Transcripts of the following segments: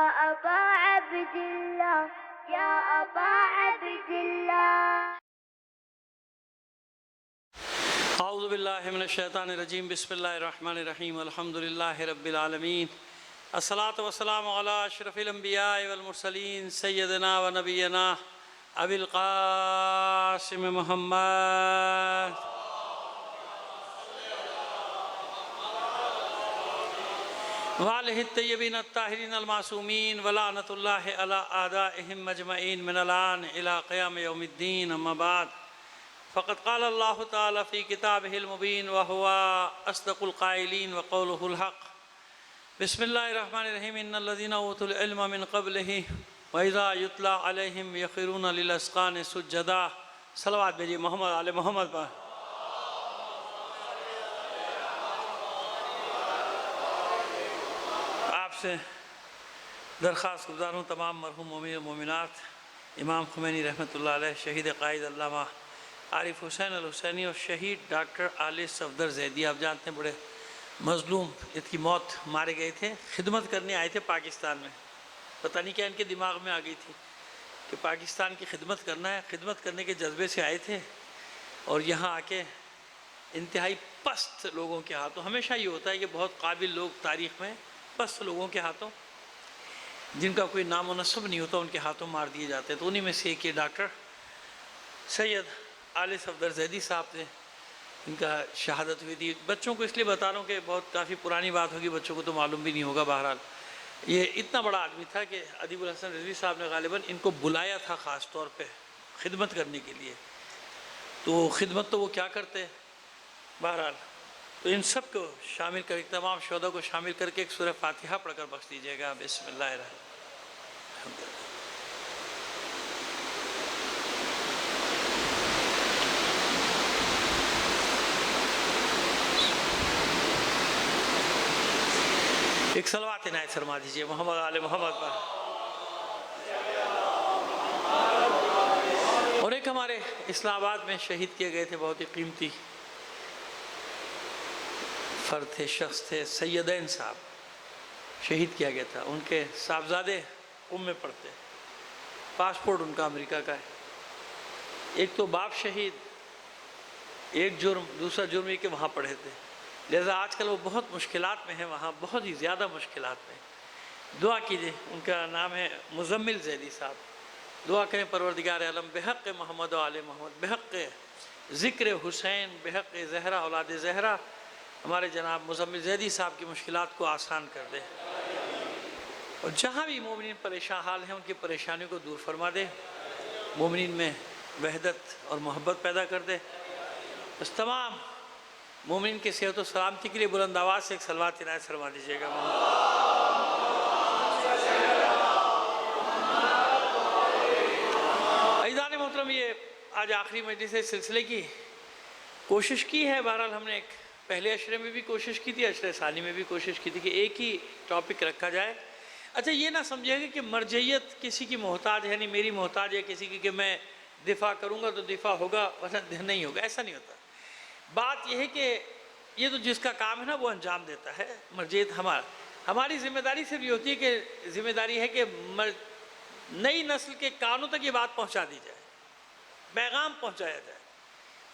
أبا عبد الله يا أبا عبد الله. اعوذ باللہ من الشیطان الرجیم. بسم اللہ الرحمن الرحیم. الحمد للہ رب العالمین. الصلاۃ والسلام علی اشرف الانبیاء والمرسلین سیدنا و نبینا ابی القاسم محمد وآلہ الطیبین الطاہرین المعصومین ولعنۃ اللہ علی اعدائہم مجمعین من الآن الی قیام یوم الدین. اما بعد فقد قال اللہ تعالی فی کتابہ المبین وہو اصدق القائلین وقولہ الحق. بسم اللہ الرحمن الرحیم. ان الذین اوتوا العلم من قبلہ واذا یتلی علیہم یخرون للاذقان سجدا. صلوات بھیجیے محمد آل محمد پر. آپ سے درخواست گزار ہوں تمام مرحوم مومنین و مومنات، امام خمینی رحمۃ اللہ علیہ، شہید قائد علامہ عارف حسین الحسینی اور شہید ڈاکٹر آل صفدر زیدی. آپ جانتے ہیں بڑے مظلوم، ان کی موت مارے گئے تھے، خدمت کرنے آئے تھے پاکستان میں. پتہ نہیں کیا ان کے دماغ میں آ گئی تھی کہ پاکستان کی خدمت کرنا ہے. خدمت کرنے کے جذبے سے آئے تھے اور یہاں آ کے انتہائی پست لوگوں کے ہاتھوں، ہمیشہ یہ ہوتا ہے کہ بہت قابل لوگ تاریخ میں پست لوگوں کے ہاتھوں، جن کا کوئی نام و نسب نہیں ہوتا، ان کے ہاتھوں مار دیے جاتے ہیں. تو انہی میں سے ایک یہ ڈاکٹر سید آل صفدر زیدی صاحب تھے، ان کا شہادت ہوئی تھی. بچوں کو اس لیے بتا رہا ہوں کہ بہت کافی پرانی بات ہوگی، بچوں کو تو معلوم بھی نہیں ہوگا. بہرحال یہ اتنا بڑا آدمی تھا کہ ادیب الحسن رضوی صاحب نے غالباً ان کو بلایا تھا خاص طور پہ خدمت کرنے کے لیے. تو خدمت تو وہ کیا کرتے. بہرحال تو ان سب کو شامل کر، تمام شہداء کو شامل کر کے ایک سورہ فاتحہ پڑھ کر بخش دیجیے گا. بسم اللہ الرحمن الرحیم. ایک صلوات عنایت فرما دیجیے محمد آل محمد پر. اور ایک ہمارے اسلام آباد میں شہید کیے گئے تھے، بہت ہی قیمتی فرد تھے، شخص تھے، سیدین صاحب شہید کیا گیا تھا. ان کے صاحبزادے میں پڑھتے، پاسپورٹ ان کا امریکہ کا ہے. ایک تو باپ شہید، ایک جرم، دوسرا جرم یہ کہ وہاں پڑھے تھے. لہذا آج کل وہ بہت مشکلات میں ہیں، وہاں بہت ہی زیادہ مشکلات میں. دعا کیجئے. ان کا نام ہے مزمل زیدی صاحب. دعا کریں پروردگار عالم بحق محمد و آل محمد، بحق ذکر حسین، بحق زہرا اولاد زہرا، ہمارے جناب مزمل زیدی صاحب کی مشکلات کو آسان کر دے، اور جہاں بھی مومنین پریشان حال ہیں ان کی پریشانیوں کو دور فرما دے، مومنین میں وحدت اور محبت پیدا کر دے. بس تمام مومنین کی صحت و سلامتی کے لیے بلند آواز سے ایک صلوات عنایت فرما دیجیے گا. عزیزان محترم، یہ آج آخری مجلس ہے سلسلے کی. کوشش کی ہے، بہرحال ہم نے ایک پہلے عشرے میں بھی کوشش کی تھی، عشرے ثانی میں بھی کوشش کی تھی کہ ایک ہی ٹاپک رکھا جائے. اچھا یہ نہ سمجھے گا کہ مرجعیت کسی کی محتاج ہے، یعنی میری محتاج ہے کسی کی کہ میں دفاع کروں گا تو دفاع ہوگا ورنہ نہیں ہوگا، ایسا نہیں ہوتا. بات یہ ہے کہ یہ تو جس کا کام ہے نا وہ انجام دیتا ہے. مرجعیت ہماری ذمہ داری صرف یہ ہوتی ہے کہ ذمہ داری ہے کہ نئی نسل کے کانوں تک یہ بات پہنچا دی جائے، پیغام پہنچایا جائے،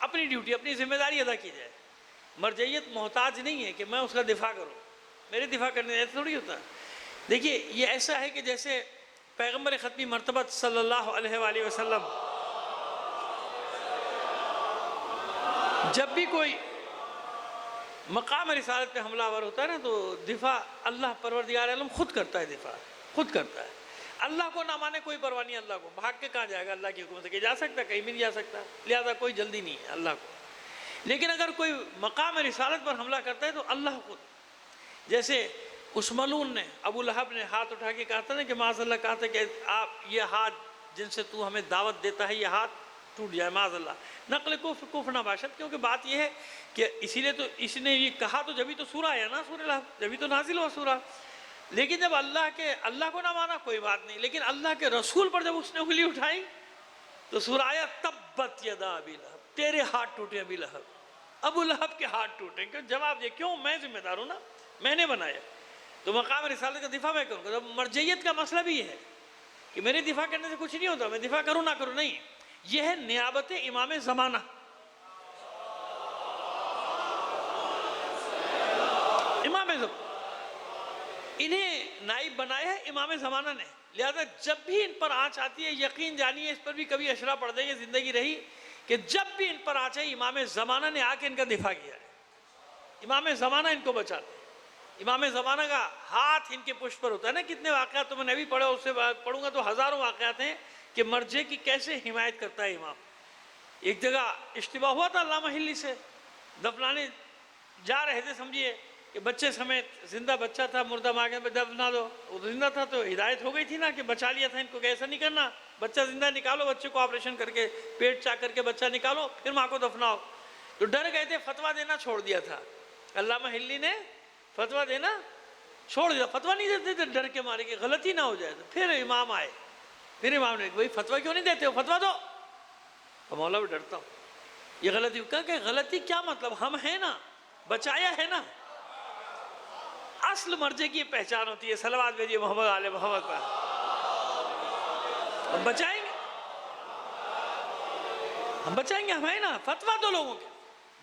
اپنی ڈیوٹی، اپنی ذمہ داری ادا کی جائے. مرجعیت محتاج نہیں ہے کہ میں اس کا دفاع کروں، میرے دفاع کرنے ایسا تھوڑی ہوتا. دیکھیے یہ ایسا ہے کہ جیسے پیغمبر ختمی مرتبت صلی اللہ علیہ وآلہ وسلم جب بھی کوئی مقام رسالت پہ حملہ آور ہوتا ہے نا تو دفاع اللہ پروردگار عالم خود کرتا ہے، دفاع خود کرتا ہے. اللہ کو نہ مانے کوئی پرواہ نہیں، اللہ کو بھاگ کے کہاں جائے گا، اللہ کی حکم سے کہ جا سکتا ہے، کہیں بھی نہیں جا سکتا، لہذا کوئی جلدی نہیں ہے اللہ کو. لیکن اگر کوئی مقام رسالت پر حملہ کرتا ہے تو اللہ خود، جیسے اس ملعون نے، ابو لہب نے ہاتھ اٹھا کے کہا تھا نا کہ معاذ اللہ، کہا تھا کہ آپ یہ ہاتھ جن سے تو ہمیں دعوت دیتا ہے یہ ہاتھ ٹوٹ جائے معاذ اللہ. نقل کفر نہ باشد. کیونکہ بات یہ ہے کہ اسی لیے تو اس نے یہ کہا تو جبھی تو سورہ آیا نا، سورہ لہب جبھی تو نازل ہوا سورہ. لیکن جب اللہ کو نہ مانا کوئی بات نہیں، لیکن اللہ کے رسول پر جب اس نے انگلی اٹھائی تو سورہ آیا تبت یدا ابی لہب، تیرے ہاتھ ٹوٹے ابی لہب، ابو لہب کے ہاتھ ٹوٹے. کیوں؟ جواب دے کیوں؟ میں ذمہ دار ہوں نا، میں نے بنایا. تو مقام رسالت کا دفاع میں کروں گا. تو مرجعیت کا مسئلہ بھی یہ ہے کہ میرے دفاع کرنے سے کچھ نہیں ہوتا، میں دفاع کروں نہ کروں نہیں. یہ ہے نیابت امام زمانہ. امام زمانہ انہیں نائب بنایا ہے امام زمانہ نے، لہذا جب بھی ان پر آنچ آتی ہے یقین جانیے، اس پر بھی کبھی اشرا پڑھ دیں گے زندگی رہی، کہ جب بھی ان پر آنچ ہے امام زمانہ نے آ کے ان کا دفاع کیا ہے. امام زمانہ ان کو بچاتے ہیں. امام زمانہ کا ہاتھ ان کے پشت پر ہوتا ہے نا. کتنے واقعات تو میں نے بھی پڑھا، اس سے پڑھوں گا تو ہزاروں واقعات ہیں کہ مرجع کی کیسے حمایت کرتا ہے امام. ایک جگہ اشتباہ ہوا تھا علامہ ہلی سے، دفنانے جا رہے تھے، سمجھیے کہ بچے سمیت، زندہ بچہ تھا، مردہ ماں کے دفنا دو. وہ زندہ تھا تو ہدایت ہو گئی تھی نا کہ بچا لیا تھا ان کو کہ ایسا نہیں کرنا، بچہ زندہ نکالو، بچے کو آپریشن کر کے پیٹ چاک کر کے بچہ نکالو پھر ماں کو دفناؤ. تو ڈر گئے تھے، فتویٰ دینا چھوڑ دیا تھا. علامہ ہلی نے فتویٰ دینا چھوڑ دیا، فتویٰ نہیں دیتے تھے ڈر کے مارے کہ غلطی نہ ہو جائے. تو پھر امام آئے، پھر امام نے بھائی فتویٰ کیوں نہیں دیتے ہو، فتویٰ دو. تو مولا بھی ڈرتا ہوں یہ غلطی. کہا کہ غلطی کیا مطلب، ہم ہیں نا، بچایا ہے نا. اصل مرجع کی پہچان ہوتی ہے. صلوات بھیجیے محمد آل محمد پر. ہم بچائیں گے، ہم بچائیں گے، ہم ہیں نا. فتویٰ دو لوگوں کے،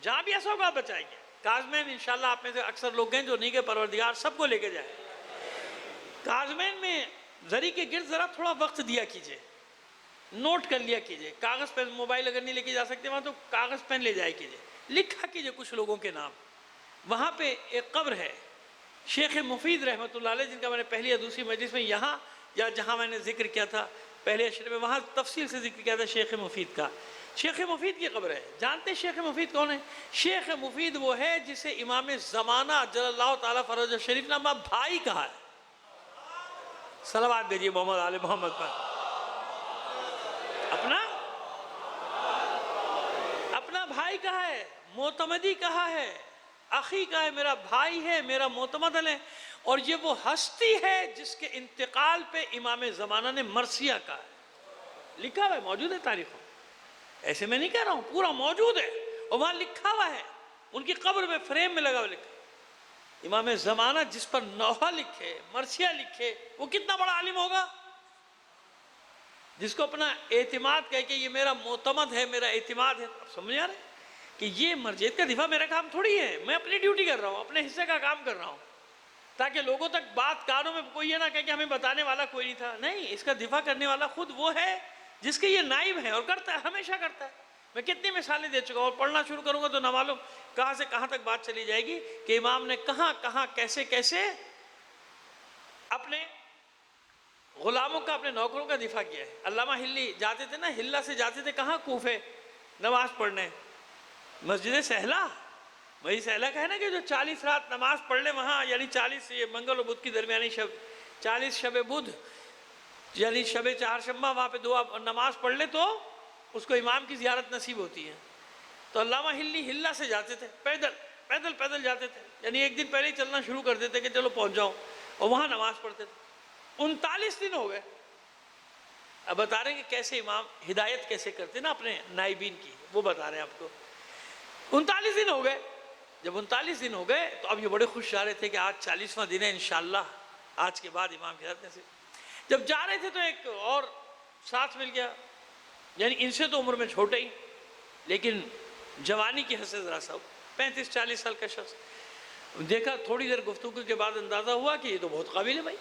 جہاں بھی ایسا ہوگا آپ بچائیں گے. کاظمین انشاءاللہ آپ میں سے اکثر لوگ ہیں جو نہیں کہ پروردگار سب کو لے کے جائے. کاظمین میں زری کے گرد ذرا تھوڑا وقت دیا کیجئے، نوٹ کر لیا کیجئے. کاغذ پین، موبائل اگر نہیں لے کے جا سکتے وہاں تو کاغذ پین لے جائے کیجئے، لکھا کیجئے کچھ لوگوں کے نام. وہاں پہ ایک قبر ہے شیخ مفید رحمۃ اللہ علیہ، جن کا میں نے پہلی یا دوسری مجلس میں یہاں یا جہاں میں نے ذکر کیا تھا پہلے اشرے میں، وہاں تفصیل سے ذکر کیا تھا شیخ مفید کا. شیخ مفید کی قبر ہے. جانتے ہیں شیخ مفید کون ہے؟ شیخ مفید وہ ہے جسے امام زمانہ جل اللہ تعالیٰ فرج شریف نامہ بھائی کہا ہے. صلوات بھیجیے محمد آل محمد پر. اپنا بھائی کہا ہے، معتمدی کہا ہے، اخی کہا ہے، میرا بھائی ہے، میرا معتمد ہے. اور یہ وہ ہستی ہے جس کے انتقال پہ امام زمانہ نے مرثیہ کہا ہے. لکھا ہوا ہے، موجود ہے تاریخوں. ایسے میں نہیں کہہ رہا ہوں، پورا موجود ہے اور وہاں لکھا ہوا ہے. ان کی قبر میں فریم میں لگا ہوا لکھا امام زمانہ. جس پر نوحہ لکھے، مرثیہ لکھے، وہ کتنا بڑا عالم ہوگا. جس کو اپنا اعتماد کہے کہ یہ میرا معتمد ہے، میرا اعتماد ہے. آپ سمجھ آ رہے ہیں کہ یہ مرجعیت کا دفاع میرا کام تھوڑی ہے. میں اپنی ڈیوٹی کر رہا ہوں، اپنے حصے کا کام کر رہا ہوں، تاکہ لوگوں تک بات کانوں میں کوئی یہ نہ کہے کہ ہمیں بتانے والا کوئی نہیں تھا. نہیں، اس کا دفاع کرنے والا خود وہ ہے جس کے یہ نائب ہے، اور کرتا ہے، ہمیشہ کرتا ہے. میں کتنی مثالیں دے چکا ہوں، اور پڑھنا شروع کروں گا تو نہ معلوم کہاں سے کہاں تک بات چلی جائے گی کہ امام نے کہاں کہاں کیسے کیسے اپنے غلاموں کا، اپنے نوکروں کا دفاع کیا ہے. علامہ ہلی جاتے تھے نا، ہلہ سے جاتے تھے کہاں؟ کوفے نماز پڑھنے. مسجد سہلا، وہی سہلا کا ہے نا کہ جو 40 رات نماز پڑھ لے وہاں، یعنی 40 یہ منگل و بدھ کی درمیانی شب، 40 شب بدھ یعنی شب چہارشنبہ، وہاں پہ دعا نماز پڑھ لے تو اس کو امام کی زیارت نصیب ہوتی ہے. تو علامہ ہلی ہلہ سے جاتے تھے، پیدل جاتے تھے، یعنی ایک دن پہلے ہی چلنا شروع کر دیتے کہ چلو پہنچ جاؤں، اور وہاں نماز پڑھتے تھے. 39 دن ہو گئے. اب بتا رہے ہیں کہ کیسے امام ہدایت کیسے کرتے نا اپنے نائبین کی، وہ بتا رہے ہیں آپ کو. 39 دن ہو گئے. جب 39 دن ہو گئے تو اب یہ بڑے خوش جا رہے تھے کہ آج 40واں دن ہے انشاءاللہ، آج کے بعد امام کی ہدایت سے. جب جا رہے تھے تو ایک اور ساتھ مل گیا، یعنی ان سے تو عمر میں چھوٹے ہی، لیکن جوانی کی حد سے ذرا سا 35-40 سال کا شخص. دیکھا تھوڑی دیر گفتگو کے بعد اندازہ ہوا کہ یہ تو بہت قابل ہے بھائی.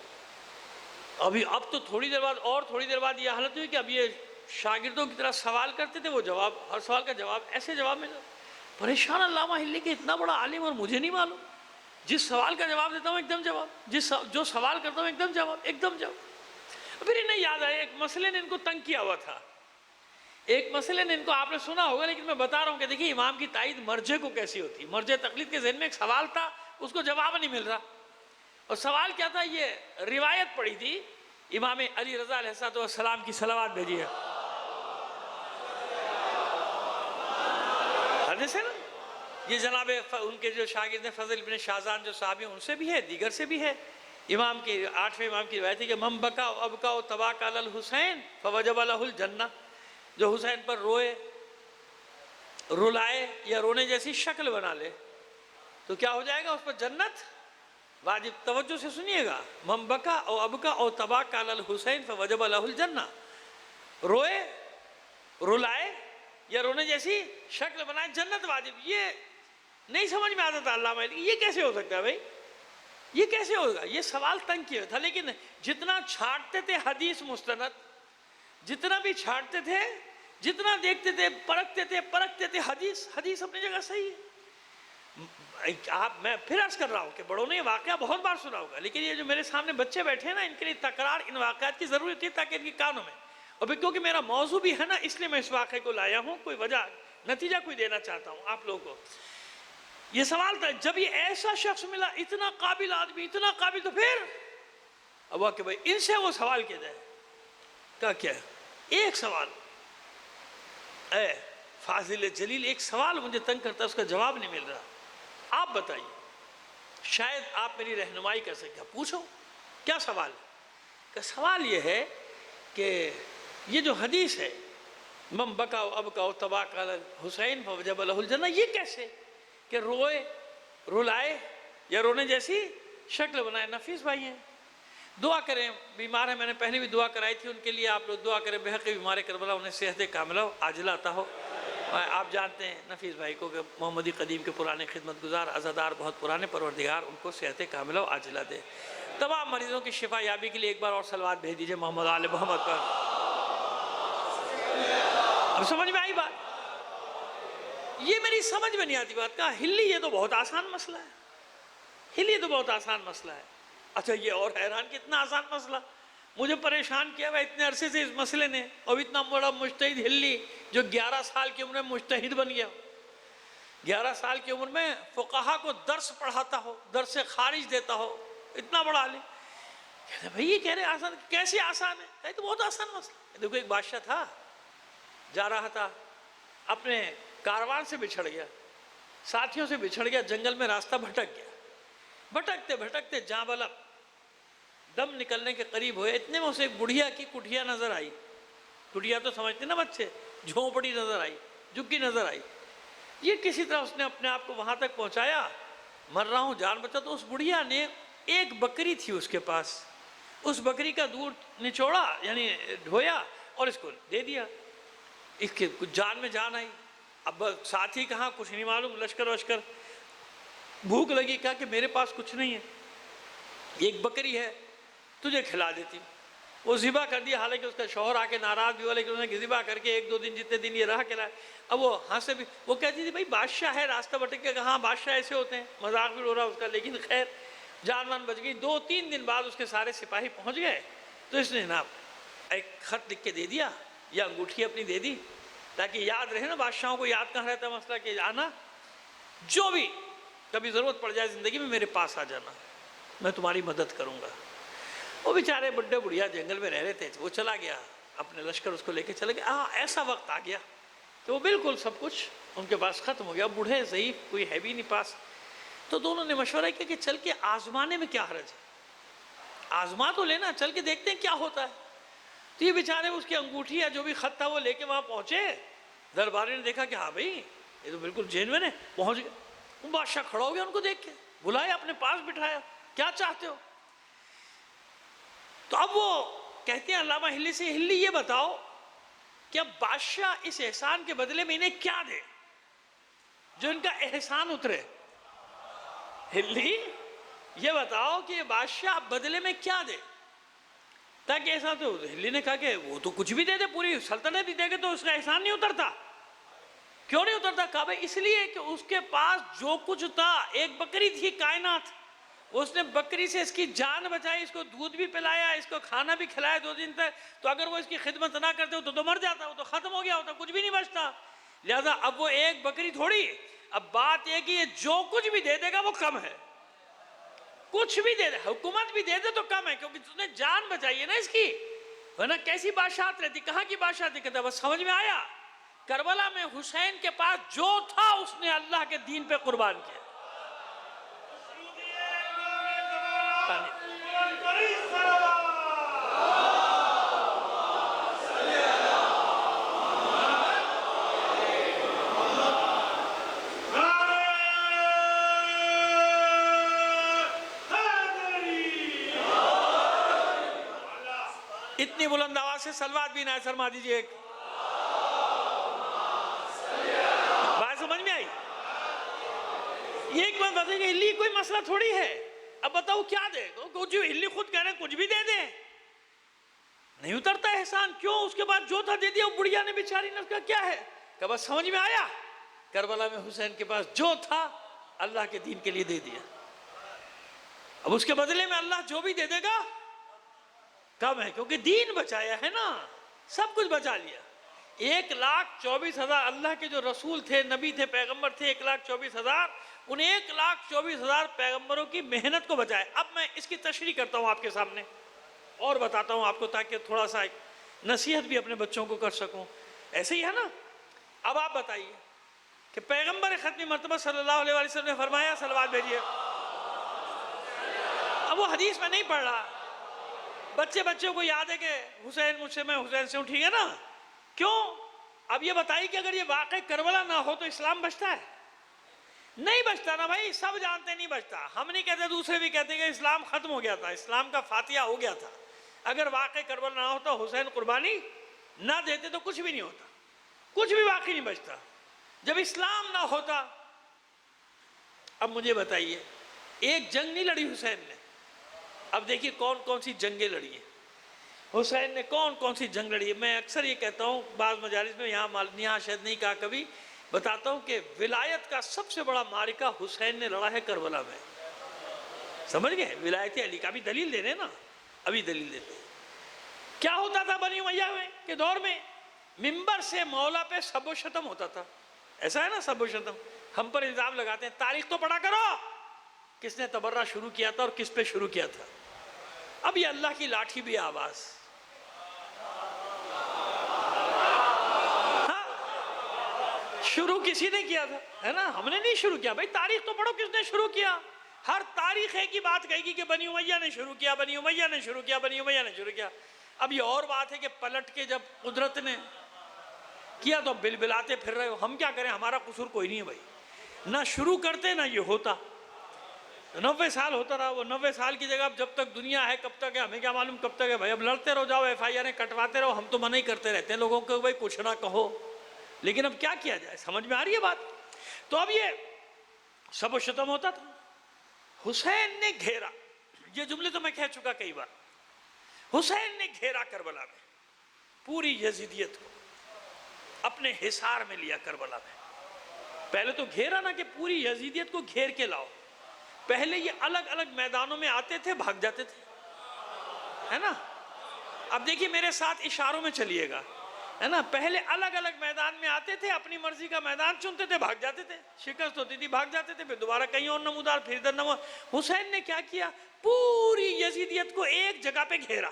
اب تو تھوڑی دیر بعد اور تھوڑی دیر بعد یہ حالت ہوئی کہ اب یہ شاگردوں کی طرح سوال کرتے تھے، وہ جواب، ہر سوال کا جواب ایسے جواب ملا. پریشان علامہ ہلی کہ اتنا بڑا عالم اور مجھے نہیں معلوم. جس سوال کا جواب دیتا ہوں ایک دم جواب، جو سوال کرتا ہوں ایک دم جواب. پھر انہیں یاد آیا ایک مسئلے نے ان کو تنگ کیا ہوا تھا. ایک مسئلے نے ان کو، آپ نے سنا ہوگا لیکن میں بتا رہا ہوں کہ دیکھیے امام کی تائید مرجع کو کیسی ہوتی. مرجع تقلید کے ذہن میں ایک سوال تھا، اس کو جواب نہیں مل رہا. اور سوال کیا تھا؟ یہ روایت پڑھی تھی امام علی رضا علیہ السلام کی، صلوات بھیجیے. حدیث ہے نا، یہ جناب ان کے جو شاگرد ہیں فضل ابن شاذان جو صحابی ہیں، ان سے بھی ہے، دیگر سے بھی ہے. امام کی 8ویں امام کی روایت ہے کہ من بکا ابکا و تباک علی الحسین فوجب لہ الجنہ. جو حسین پر روئے، رلائے یا رونے جیسی شکل بنا لے تو کیا ہو جائے گا؟ اس پر جنت واجب توجہ سے سنیے گا، من بکا او ابکا او تباکا علی الحسین فوجب لہ الجنہ، روئے، رلائے یا رونے جیسی شکل بنائے جنت واجب. یہ نہیں سمجھ میں آتا تھا علامہ علی، یہ کیسے ہو سکتا ہے بھائی، یہ کیسے ہوگا؟ یہ سوال تنگ کیا تھا. لیکن جتنا چھانٹتے تھے حدیث مستند، جتنا بھی چھانٹتے تھے، جتنا دیکھتے تھے پرکھتے تھے حدیث اپنی جگہ صحیح ہے. میں پھر عرض کر رہا ہوں کہ بڑوں نے یہ واقعہ بہت بار سنا ہوگا، لیکن یہ جو میرے سامنے بچے بیٹھے ہیں نا، ان کے لیے تکرار ان واقعات کی ضرورت ہے تاکہ ان کی کانوں میں، اور پھر کیونکہ میرا موضوع بھی ہے نا، اس لیے میں اس واقعے کو لایا ہوں. کوئی وجہ نتیجہ کوئی دینا چاہتا ہوں آپ لوگوں کو. یہ سوال تھا جب یہ ایسا شخص ملا، اتنا قابل آدمی، اتنا قابل، تو پھر اب کہ بھائی ان سے وہ سوال کیا جائے. کہا کیا ایک سوال، اے فاضل جلیل، ایک سوال مجھے تنگ کرتا ہے، اس کا جواب نہیں مل رہا، آپ بتائیے، شاید آپ میری رہنمائی کر سکیں. پوچھو کیا سوال ہے؟ کہ سوال یہ ہے کہ یہ جو حدیث ہے من بکا ابکا تباک علی الحسین فوجب لہ الجنہ، یہ کیسے کہ روئے، رلائے یا رونے جیسی شکل بنائے؟ نفیس بھائی ہیں، دعا کریں، بیمار ہیں، میں نے پہلے بھی دعا کرائی تھی ان کے لیے، آپ لوگ دعا کریں بحق بیمار کربلا انہیں صحت کاملہ عاجلہ عطا ہو. آپ جانتے ہیں نفیس بھائی کو کہ محمدی قدیم کے پرانے خدمت گزار عزادار بہت پرانے، پروردگار ان کو صحت کاملہ و عاجلہ دے. تمام مریضوں کی شفا یابی کے لیے ایک بار اور صلوات بھیج دیجئے محمد آل محمد پر. اب سمجھ میں آئی بات؟ یہ میری سمجھ میں نہیں آتی بات. کہا ہلی یہ تو بہت آسان مسئلہ ہے، ہلی یہ تو بہت آسان مسئلہ ہے. اچھا یہ اور حیران کہ اتنا آسان مسئلہ مجھے پریشان کیا ہوا اتنے عرصے سے اس مسئلے نے، اور اتنا بڑا مجتہد ہلی جو 11 سال کی عمر میں مجتہد بن گیا، 11 سال کی عمر میں فقہا کو درس پڑھاتا ہو، درس خارج دیتا ہو، اتنا بڑا عالم. کہتے بھائی یہ کہہ رہے آسان، کیسے آسان ہے؟ کہتے تو بہت آسان مسئلہ. دیکھو ایک بادشاہ تھا، جا رہا تھا، اپنے کاروان سے بچھڑ گیا، ساتھیوں سے بچھڑ گیا، جنگل میں راستہ بھٹک گیا. بھٹکتے بھٹکتے جاں بلق دم نکلنے کے قریب ہوئے، اتنے میں اسے ایک بڑھیا کی کٹھیا نظر آئی. کٹھیا تو سمجھتے نا بچے، جھونپڑی نظر آئی، جھگی نظر آئی. یہ کسی طرح اس نے اپنے آپ کو وہاں تک پہنچایا، مر رہا ہوں جان بچا. تو اس بڑھیا نے، ایک بکری تھی اس کے پاس، اس بکری کا دودھ نچوڑا یعنی دھویا اور اس کو دے دیا. اس کے کچھ جان میں جان آئی. اب ساتھی کہاں، کچھ نہیں معلوم، لشکر وشکر، بھوک لگی، کہا کہ میرے پاس کچھ نہیں ہے، ایک بکری ہے تجھے کھلا دیتی. وہ ذبح کر دیا، حالانکہ اس کا شوہر آ کے ناراض بھی ہوا، لیکن انہوں نے ذبح کر کے 1-2 دن جتنے دن یہ رہا کھلائے. اب وہ ہنسے بھی، وہ کہتی تھی بھائی بادشاہ ہے، راستہ بھٹک کے، کہاں بادشاہ ایسے ہوتے ہیں، مذاق بھی ہو رہا اس کا، لیکن خیر جان مان بچ گئی. 2-3 دن بعد اس کے سارے سپاہی پہنچ گئے، تو اس نے نا ایک خط لکھ کے دے دیا یا انگوٹھی اپنی دے دی، تاکہ یاد رہے نا، بادشاہوں کو یاد کہاں رہتا مسئلہ کہ آنا، جو بھی کبھی ضرورت پڑ جائے زندگی میں میرے پاس آ جانا، میں تمہاری مدد کروں گا. وہ بیچارے بڈھے بڑھیا جنگل میں رہ رہے تھے، وہ چلا گیا، اپنے لشکر اس کو لے کے چلے گیا. ایسا وقت آ گیا کہ وہ بالکل سب کچھ ان کے پاس ختم ہو گیا، بوڑھے ضعیف، کوئی ہے بھی نہیں پاس. تو دونوں نے مشورہ کیا کہ چل کے آزمانے میں کیا حرج ہے، آزما تو لینا، چل کے دیکھتے ہیں کیا ہوتا ہے. تو یہ بیچارے اس کی انگوٹھی یا جو بھی خط تھا وہ لے کے وہاں پہنچے. درباری نے دیکھا کہ ہاں بھائی یہ تو بالکل جینوین ہے، پہنچ گئے. وہ بادشاہ کھڑا ہو گیا، ان کو دیکھ کے بلایا، اپنے پاس بٹھایا، کیا چاہتے ہو؟ تو اب وہ کہتے ہیں علامہ ہلی سے، ہلی یہ بتاؤ کہ اب بادشاہ اس احسان کے بدلے میں انہیں کیا دے جو ان کا احسان اترے. ہلی یہ بتاؤ کہ بادشاہ بدلے میں کیا دے تاکہ ایسا. تو ہلی نے کہا کہ وہ تو کچھ بھی دے دے، پوری سلطنت ہی دے گے تو اس کا احسان نہیں اترتا. کیوں نہیں اترتا؟ کہا بھائی اس لیے کہ اس کے پاس جو کچھ تھا، ایک بکری تھی کائنات، اس نے بکری سے اس کی جان بچائی، اس کو دودھ بھی پلایا، اس کو کھانا بھی کھلایا 2 دن تک. تو اگر وہ اس کی خدمت نہ کرتے ہو تو مر جاتا، وہ تو ختم ہو گیا ہوتا، کچھ بھی نہیں بچتا. لہذا اب وہ ایک بکری تھوڑی، اب بات یہ کہ یہ جو کچھ بھی دے دے گا وہ کم ہے. کچھ بھی دے دے، حکومت بھی دے دے تو کم ہے، کیونکہ تم نے جان بچائی ہے نا اس کی، ورنہ کیسی بادشاہت رہتی، کہاں کی بادشاہت کہتا. بس سمجھ میں آیا، کربلا میں حسین کے پاس جو تھا اس نے اللہ کے دین پہ قربان کیا. اتنی بلند آواز سے صلوات بھی نہ فرما دیجیے ایک. بات سمجھ میں آئی؟ یہ ایک بات بتائیے کہ ہلی کوئی مسئلہ تھوڑی ہے. اب بتاؤ کیا دے گا؟ جو ہلی خود کہہ رہے ہیں کچھ بھی دے دیں نہیں اترتا احسان. کیوں؟ اس کے بعد جو تھا دے دیا. وہ بڑھیا نے بیچاری نے کہا کیا ہے؟ کہ بس سمجھ میں آیا کربلا میں حسین کے پاس جو تھا اللہ کے دین کے لیے دے دیا. اب اس کے بدلے میں اللہ جو بھی دے دے گا کم ہے کیونکہ دین بچایا ہے نا. سب کچھ بچا لیا. 1,24,000 اللہ کے جو رسول تھے نبی تھے پیغمبر تھے 1,24,000 ان 1,24,000 پیغمبروں کی محنت کو بچائے. اب میں اس کی تشریح کرتا ہوں آپ کے سامنے اور بتاتا ہوں آپ کو تاکہ تھوڑا سا نصیحت بھی اپنے بچوں کو کر سکوں. ایسے ہی ہے نا. اب آپ بتائیے کہ پیغمبر ختم مرتبہ صلی اللہ علیہ وسلم نے فرمایا صلوات بھیجیے. اب وہ حدیث میں نہیں پڑھ رہا. بچوں کو یاد ہے کہ حسین مجھ سے میں حسین سے ہوں. ٹھیک ہے نا. کیوں؟ اب یہ بتائیے کہ اگر یہ واقع کربلا نہ ہو تو اسلام بچتا ہے؟ نہیں بچتا نا بھائی. سب جانتے نہیں بچتا. ہم نہیں کہتے دوسرے بھی کہتے کہ اسلام ختم ہو گیا تھا. اسلام کا فاتحہ ہو گیا تھا. اگر واقع کربلا نہ ہوتا حسین قربانی نہ دیتے تو کچھ بھی نہیں ہوتا. کچھ بھی واقعی نہیں بچتا جب اسلام نہ ہوتا. اب مجھے بتائیے ایک جنگ نہیں لڑی حسین نے. اب دیکھیے کون کون سی جنگیں لڑی ہیں حسین نے. کون کون سی جنگ لڑی ہے. میں اکثر یہ کہتا ہوں بعض مجالس میں یہاں شاید نہیں کہا کبھی بتاتا ہوں کہ ولایت کا سب سے بڑا معرکہ حسین نے لڑا ہے کربلا میں. سمجھ گئے؟ ولایت علی کا. ابھی دلیل دے رہے نا. ابھی دلیل دیتے ہیں. کیا ہوتا تھا بنی امیہ کے دور میں؟ منبر سے مولا پہ سب و شتم ہوتا تھا. ایسا ہے نا سب و شتم. ہم پر الزام لگاتے ہیں تاریخ تو پڑھا کرو کس نے تبرہ شروع کیا تھا اور کس پہ شروع کیا تھا. اب یہ اللہ کی لاٹھی بھی آواز. ہاں شروع کسی نے کیا تھا ہے نا. ہم نے نہیں شروع کیا بھائی. تاریخ تو پڑھو کس نے شروع کیا. ہر تاریخ ایک ہی بات کہے گی کہ بنی امیہ نے شروع کیا بنی امیہ نے شروع کیا بنی امیہ نے شروع کیا. اب یہ اور بات ہے کہ پلٹ کے جب قدرت نے کیا تو بلبلاتے پھر رہے ہو. ہم کیا کریں؟ ہمارا قصور کوئی نہیں ہے بھائی. نہ شروع کرتے نہ یہ ہوتا. 90 سال ہوتا رہا. وہ 90 سال کی جگہ اب جب تک دنیا ہے کب تک ہے ہمیں کیا معلوم کب تک ہے بھائی. اب لڑتے رہو جاؤ FIR کٹواتے رہو. ہم تو منع ہی کرتے رہتے ہیں لوگوں کو بھائی کچھ نہ کہو. لیکن اب کیا کیا جائے؟ سمجھ میں آ رہی ہے بات. تو اب یہ سب و شتم ہوتا تھا. حسین نے گھیرا. یہ جملے تو میں کہہ چکا کئی بار. حسین نے گھیرا کربلا میں پوری یزیدیت کو اپنے حصار میں لیا. کربلا میں پہلے تو گھیرا نا کہ پوری یزیدیت کو گھیر کے لاؤ. پہلے یہ الگ الگ میدانوں میں آتے تھے بھاگ جاتے تھے ہے نا. اب دیکھیے میرے ساتھ اشاروں میں چلیے گا ہے نا. پہلے الگ الگ میدان میں آتے تھے اپنی مرضی کا میدان چنتے تھے بھاگ جاتے تھے. شکست ہوتی تھی بھاگ جاتے تھے پھر دوبارہ کہیں اور نمودار پھر ادھر نمودار. حسین نے کیا کیا؟ پوری یزیدیت کو ایک جگہ پہ گھیرا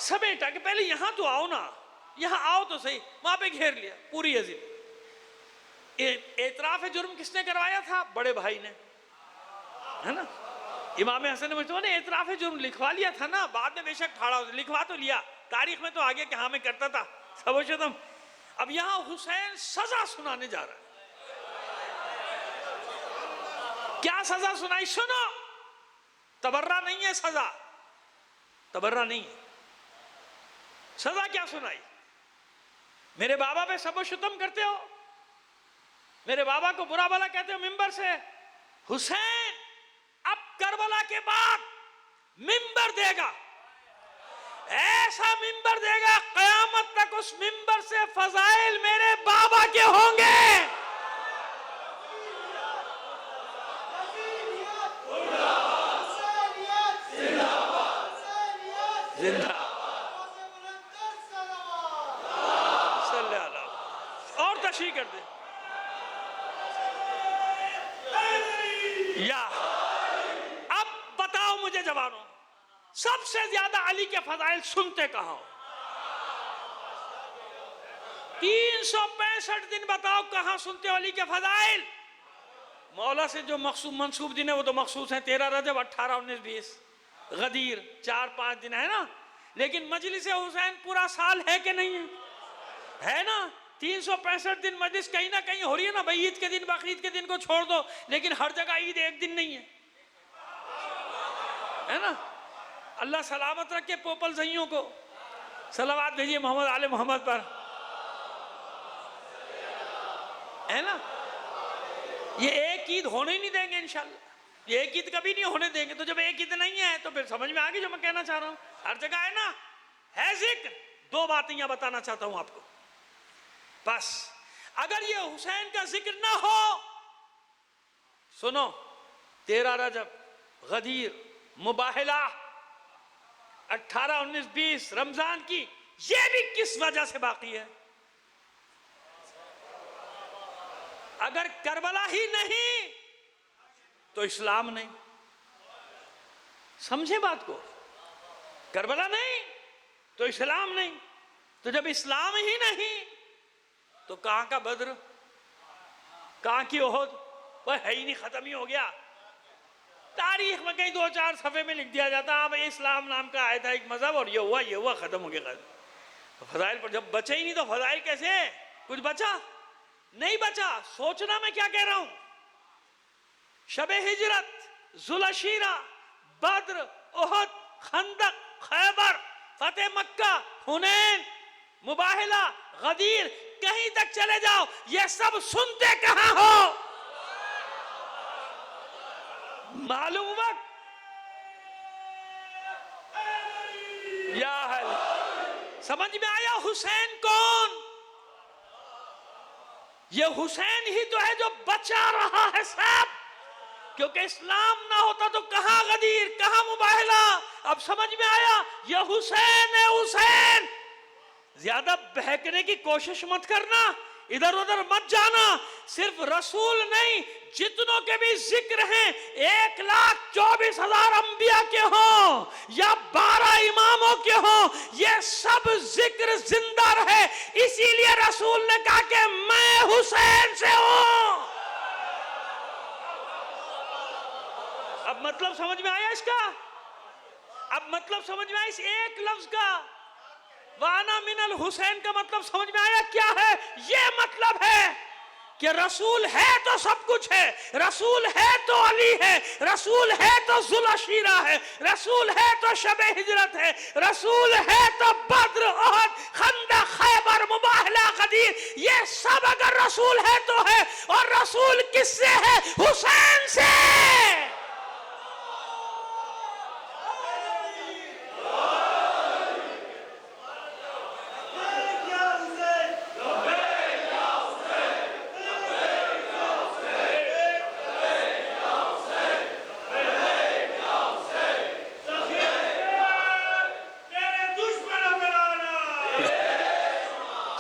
سمیٹا کہ پہلے یہاں تو آؤ نا. یہاں آؤ تو صحیح. وہاں پہ گھیر لیا پوری یزید. اعتراف جرم کس نے کروایا تھا؟ بڑے بھائی نے ہے نا. امام حسن مجتبیٰ نے اعتراف جرم لکھوا لیا تھا نا. بعد میں بے شک ٹھاڑا لکھوا تو لیا. تاریخ میں تو آگے کہ ہاں میں کرتا تھا سب و شتم. اب یہاں حسین سزا سنانے جا رہا ہے. کیا سزا سنائی؟ سنو. تبرہ نہیں ہے سزا. تبرہ نہیں ہے. سزا کیا سنائی؟ میرے بابا پہ سب و شتم کرتے ہو. میرے بابا کو برا بھلا کہتے ہو ممبر سے. حسین اب کربلا کے بعد ممبر دے گا. ایسا ممبر دے گا قیامت تک اس ممبر سے فضائل میرے بابا کے ہوں گے. زندہ صلی اللہ. اور تشریح کر دیں یا اب بتاؤ مجھے جوانوں سب سے زیادہ علی کے فضائل سنتے کہاں ہو؟ 365 دن بتاؤ کہاں سنتے ہو علی کے فضائل؟ مولا سے جو منصوب دن ہے وہ تو مخصوص ہیں. 13 رجب 18 19 20 غدیر 4-5 دن ہے نا. لیکن مجلس حسین پورا سال ہے کہ نہیں ہے نا. 365 دن مجلس کہیں نہ کہیں ہو رہی ہے نا بھائی. عید کے دن بقرعید کے دن کو چھوڑ دو لیکن ہر جگہ عید ایک دن نہیں ہے نا. اللہ سلامت رکھے پوپل زئیوں کو. صلوات بھیجیے محمد آل محمد پر. ہے نا؟ یہ ایک عید ہونے ہی نہیں دیں گے انشاءاللہ. یہ ایک عید کبھی نہیں ہونے دیں گے. تو جب ایک عید نہیں ہے تو پھر سمجھ میں آگئی جو میں کہنا چاہ رہا ہوں. ہر جگہ ہے نا، ہے ذکر. دو باتیں یہاں بتانا چاہتا ہوں آپ کو. بس اگر یہ حسین کا ذکر نہ ہو، سنو، 13 رجب، غدیر، مباہلہ، 18، 19، 20 رمضان کی، یہ بھی کس وجہ سے باقی ہے؟ اگر کربلا ہی نہیں تو اسلام نہیں. سمجھے بات کو؟ کربلا نہیں تو اسلام نہیں. تو جب اسلام ہی نہیں تو کہاں کا بدر، کہاں کی احد؟ وہ ہے ہی نہیں، ختم ہی ہو گیا. تاریخ میں کہیں 2-4 صفحے میں لکھ دیا جاتا ہے بھئی اسلام نام کا آیا تھا ایک مذہب اور یہ ہوا ختم ہو گیا. فضائل پر جب بچے ہی نہیں تو فضائل کیسے؟ کچھ بچا نہیں بچا. سوچنا میں کیا کہہ رہا ہوں. شب ہجرت، ذوالعشیرہ، بدر، احد، خندق، خیبر، فتح مکہ، حنین، مباہلہ، غدیر، کہیں تک چلے جاؤ، یہ سب سنتے کہاں ہو؟ معلوم وقت یا حل. سمجھ میں آیا حسین کون؟ یہ حسین ہی تو ہے جو بچا رہا ہے سب. کیونکہ اسلام نہ ہوتا تو کہاں غدیر، کہاں مباہلہ. اب سمجھ میں آیا؟ یہ حسین ہے. حسین زیادہ بہکنے کی کوشش مت کرنا، ادھر ادھر مت جانا. صرف رسول نہیں، جتنوں کے بھی ذکر ہیں، 1,24,000 انبیاء کے ہوں یا 12 اماموں کے ہوں، یہ سب ذکر زندہ رہے. اسی لیے رسول نے کہا کہ میں حسین سے ہوں. اب مطلب سمجھ میں آیا اس کا؟ اب مطلب سمجھ میں آیا اس ایک لفظ کا؟ وَأَنَا مِنَ الْحُسَيْن کا مطلب سمجھ میں آیا کیا ہے؟ یہ مطلب ہے کہ رسول ہے تو سب کچھ ہے. رسول ہے تو علی ہے، رسول ہے تو ذوالعشیرہ ہے، رسول ہے تو شب ہجرت ہے، رسول ہے تو بدر، احد، خندق، خیبر، مباہلہ، غدیر. یہ سب اگر رسول ہے تو ہے. اور رسول کس سے ہے؟ حسین سے.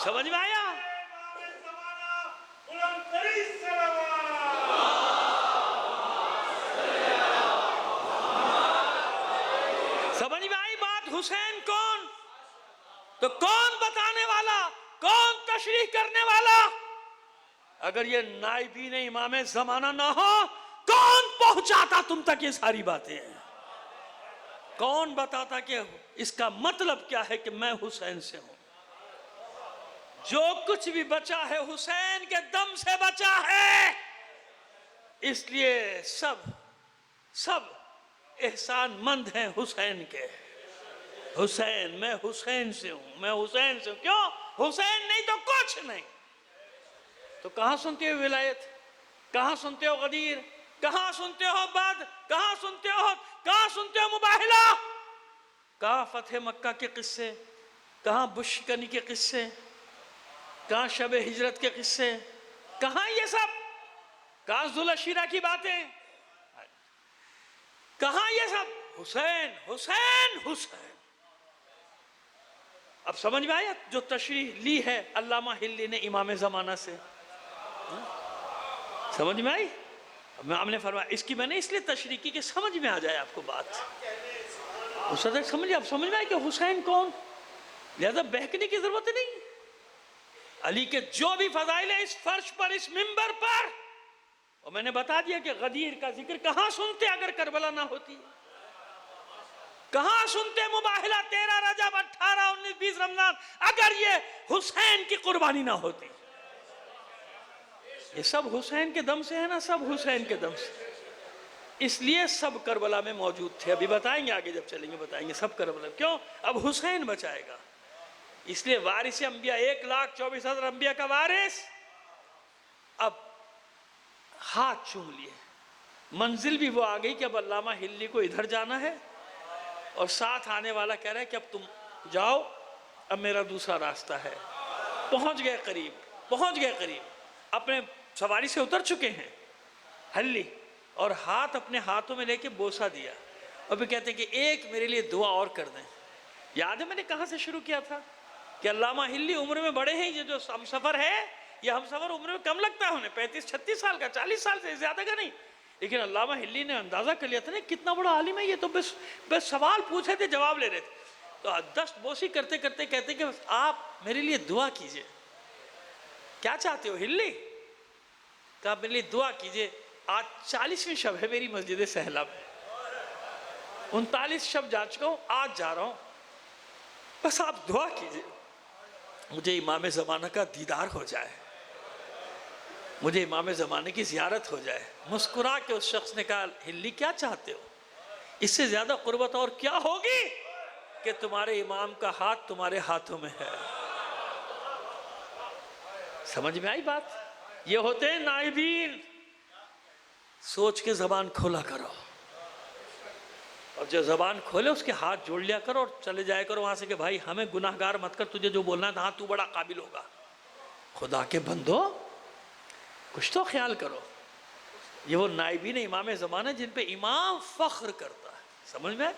سمجھ میں آیا؟ سمجھ میں آئی بات؟ حسین کون؟ تو کون بتانے والا، کون تشریح کرنے والا؟ اگر یہ نائبین امام زمانہ نہ ہو، کون پہنچاتا تم تک یہ ساری باتیں؟ کون بتاتا کہ اس کا مطلب کیا ہے کہ میں حسین سے ہوں؟ جو کچھ بھی بچا ہے حسین کے دم سے بچا ہے. اس لیے سب احسان مند ہیں حسین کے. حسین، میں حسین سے ہوں، میں حسین سے ہوں. کیوں؟ حسین نہیں تو کچھ نہیں. تو کہاں سنتے ہو ولایت؟ کہاں سنتے ہو غدیر؟ کہاں سنتے ہو بدر؟ کہاں سنتے ہو احد؟ کہاں سنتے ہو مباہلہ؟ کہاں فتح مکہ کے قصے؟ کہاں بشکنی کے قصے؟ کہاں شب ہجرت کے قصے؟ کہاں یہ سب؟ کہاں ذوالعشیرہ کی باتیں؟ کہاں یہ سب؟ حسین حسین حسین. اب سمجھ میں آیا جو تشریح لی ہے علامہ ہلی نے امام زمانہ سے؟ سمجھ میں آئی؟ ہم نے فرمایا اس کی میں نے اس لیے تشریح کی کہ سمجھ میں آ جائے آپ کو بات. اس وقت سمجھ اب سمجھ میں آئی کہ حسین کون؟ لہذا بہکنے کی ضرورت نہیں. علی کے جو بھی فضائل ہیں اس فرش پر، اس منبر پر، اور میں نے بتا دیا کہ غدیر کا ذکر کہاں سنتے اگر کربلا نہ ہوتی؟ کہاں سنتے مباہلہ 13 رجب 18 19 20 رمضان اگر یہ حسین کی قربانی نہ ہوتی؟ یہ سب حسین کے دم سے ہے نا، سب حسین کے دم سے. اس لیے سب کربلا میں موجود تھے. ابھی بتائیں گے آگے جب چلیں گے بتائیں گے سب کربلا. کیوں؟ اب حسین بچائے گا. اس لیے وارث انبیاء 1,24,000 انبیاء کا وارث اب ہاتھ چوم لیے. منزل بھی وہ آ گئی کہ اب علامہ ہلی کو ادھر جانا ہے اور ساتھ آنے والا کہہ رہا ہے کہ اب تم جاؤ اب میرا دوسرا راستہ ہے. پہنچ گئے قریب اپنے سواری سے اتر چکے ہیں ہلی اور ہاتھ اپنے ہاتھوں میں لے کے بوسہ دیا اور پھر کہتے ہیں کہ ایک میرے لیے دعا اور کر دیں. یاد ہے میں نے کہاں سے شروع کیا تھا کہ علامہ ہلی عمر میں بڑے ہیں. یہ جو ہم سفر ہے یہ ہم سفر عمر میں کم لگتا ہے انہیں 35-36 سال کا 40 سال سے زیادہ کا نہیں. لیکن علامہ ہلی نے اندازہ کر لیا تھا نا کتنا بڑا عالم ہے. یہ تو بس سوال پوچھے تھے جواب لے رہے تھے. تو دست بوسی کرتے کرتے کہتے کہ آپ میرے لیے دعا کیجئے. کیا چاہتے ہو ہلی؟ کہ آپ میرے لیے دعا کیجئے. آج 40ویں شب ہے میری مسجد سہلا میں. 39 شب جا چکا ہوں آج جا رہا ہوں. بس آپ دعا کیجئے مجھے امام زمانہ کا دیدار ہو جائے مجھے امام زمانے کی زیارت ہو جائے. مسکرا کے اس شخص نے کہا ہلی کیا چاہتے ہو؟ اس سے زیادہ قربت اور کیا ہوگی کہ تمہارے امام کا ہاتھ تمہارے ہاتھوں میں ہے. سمجھ میں آئی بات؟ یہ ہوتے ہیں نائبین. سوچ کے زبان کھولا کرو اور جو زبان کھولے اس کے ہاتھ جوڑ لیا کرو اور چلے جائے کرو وہاں سے کہ بھائی ہمیں گناہگار مت کر. تجھے جو بولنا تھا ہاں تو بڑا قابل ہوگا. خدا کے بندو کچھ تو خیال کرو. یہ وہ نائبین امام زمانہ جن پہ امام فخر کرتا ہے. سمجھ میں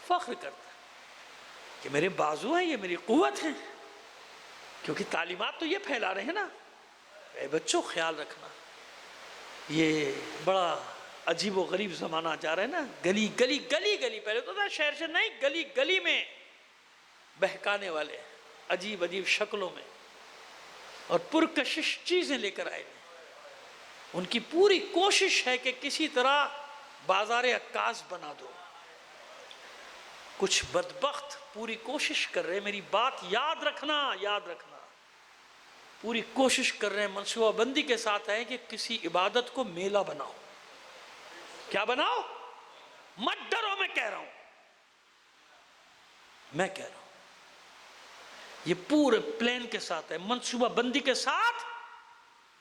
فخر کرتا ہے کہ میرے بازو ہیں یہ میری قوت ہے. کیونکہ تعلیمات تو یہ پھیلا رہے ہیں نا. اے بچوں خیال رکھنا یہ بڑا عجیب و غریب زمانہ جا رہا ہے نا. گلی گلی گلی گلی پہلے تو تھا شہر سے نہیں گلی گلی میں بہکانے والے عجیب عجیب شکلوں میں اور پرکشش چیزیں لے کر آئے. ان کی پوری کوشش ہے کہ کسی طرح بازار عکاس بنا دو. کچھ بدبخت پوری کوشش کر رہے ہیں. میری بات یاد رکھنا پوری کوشش کر رہے ہیں منصوبہ بندی کے ساتھ ہے کہ کسی عبادت کو میلہ بناؤ. کیا بناؤ؟ مت ڈرو میں کہہ رہا ہوں یہ پورے پلان کے ساتھ ہے منصوبہ بندی کے ساتھ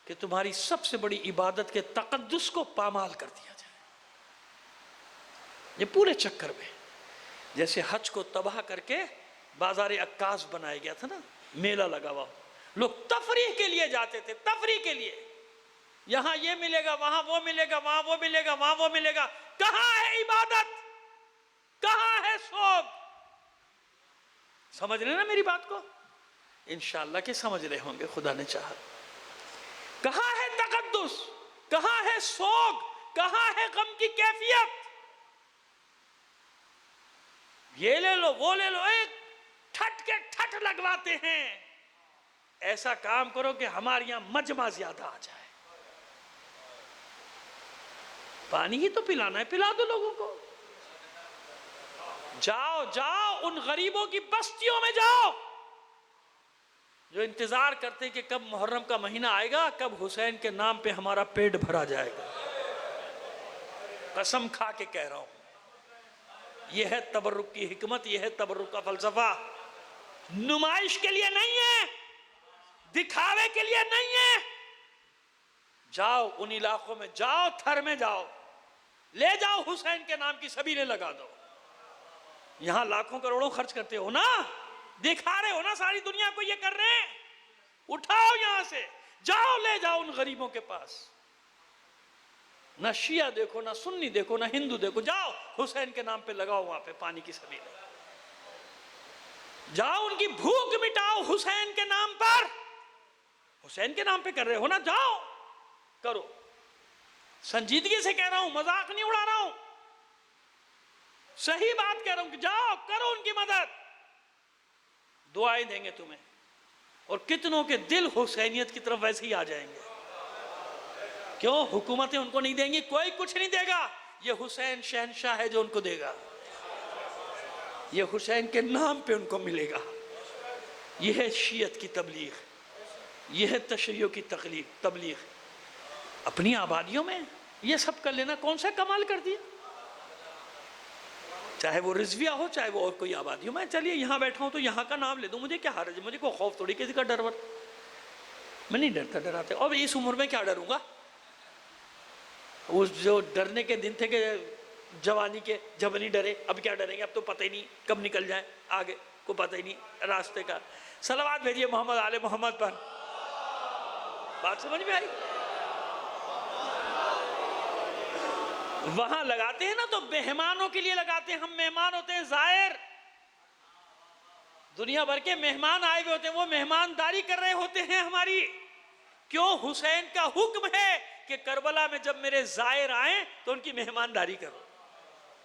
کہ تمہاری سب سے بڑی عبادت کے تقدس کو پامال کر دیا جائے. یہ پورے چکر میں جیسے حج کو تباہ کر کے بازار عکاس بنایا گیا تھا نا. میلہ لگا ہوا لوگ تفریح کے لیے جاتے تھے. تفریح کے لیے یہاں یہ ملے گا وہاں وہ ملے گا وہاں وہ ملے گا وہاں وہ ملے گا. کہاں ہے عبادت؟ کہاں ہے سوگ؟ سمجھ رہے نا میری بات کو؟ انشاءاللہ کہ سمجھ رہے ہوں گے خدا نے چاہا. کہاں ہے تقدس؟ کہاں ہے سوگ؟ کہاں ہے غم کی کیفیت؟ یہ لے لو وہ لے لو ایک ٹھٹ کے ٹھٹ لگواتے ہیں. ایسا کام کرو کہ ہمارے یہاں مجمع زیادہ آ جائے. پانی ہی تو پلانا ہے پلا دو لوگوں کو. جاؤ ان غریبوں کی بستیوں میں جاؤ جو انتظار کرتے کہ کب محرم کا مہینہ آئے گا کب حسین کے نام پہ ہمارا پیٹ بھرا جائے گا. قسم کھا کے کہہ رہا ہوں یہ ہے تبرک کی حکمت. یہ ہے تبرک کا فلسفہ. نمائش کے لیے نہیں ہے دکھاوے کے لیے نہیں ہے. جاؤ ان علاقوں میں جاؤ تھر میں جاؤ لے جاؤ حسین کے نام کی سبیلیں لگا دو. یہاں لاکھوں کروڑوں خرچ کرتے ہو نا دکھا رہے ہو نا ساری دنیا کو یہ کر رہے ہیں. اٹھاؤ یہاں سے جاؤ لے جاؤ ان غریبوں کے پاس. نہ شیعہ دیکھو نہ سنی دیکھو نہ ہندو دیکھو. جاؤ حسین کے نام پہ لگاؤ وہاں پہ پانی کی سبیلیں. جاؤ ان کی بھوک مٹاؤ حسین کے نام پر. حسین کے نام پہ کر رہے ہو نا جاؤ کرو. سنجیدگی سے کہہ رہا ہوں مذاق نہیں اڑا رہا ہوں. صحیح بات کہہ رہا ہوں کہ جاؤ کرو ان کی مدد. دعائیں دیں گے تمہیں اور کتنوں کے دل حسینیت کی طرف ویسے ہی آ جائیں گے. کیوں؟ حکومتیں ان کو نہیں دیں گی. کوئی کچھ نہیں دے گا. یہ حسین شہنشاہ ہے جو ان کو دے گا. یہ حسین کے نام پہ ان کو ملے گا. یہ ہے شیعت کی تبلیغ. یہ ہے تشیع کی تبلیغ. اپنی آبادیوں میں یہ سب کر لینا کون سا کمال کر دیا؟ چاہے وہ رضویہ ہو چاہے وہ اور کوئی آبادی ہو، میں چلیے یہاں بیٹھا ہوں تو یہاں کا نام لے دوں، مجھے کیا حرج ہے؟ مجھے کوئی خوف تھوڑی کسی کا ڈر ور، میں نہیں ڈرتا ڈراتے، اور اس عمر میں کیا ڈروں گا؟ اس جو ڈرنے کے دن تھے کہ جوانی کے، جب نہیں ڈرے، اب کیا ڈریں گے؟ اب تو پتہ ہی نہیں کب نکل جائیں آگے، کو پتہ ہی نہیں راستے کا۔ صلوات بھیجیے محمد آل محمد پر۔ بات سمجھ میں آئی؟ وہاں لگاتے ہیں نا تو مہمانوں کے لیے لگاتے ہیں، ہم مہمان ہوتے ہیں زائر، دنیا بھر کے مہمان آئے ہوئے ہوتے ہیں، وہ مہمانداری کر رہے ہوتے ہیں ہماری۔ کیوں؟ حسین کا حکم ہے کہ کربلا میں جب میرے زائر آئیں تو ان کی مہمانداری کرو۔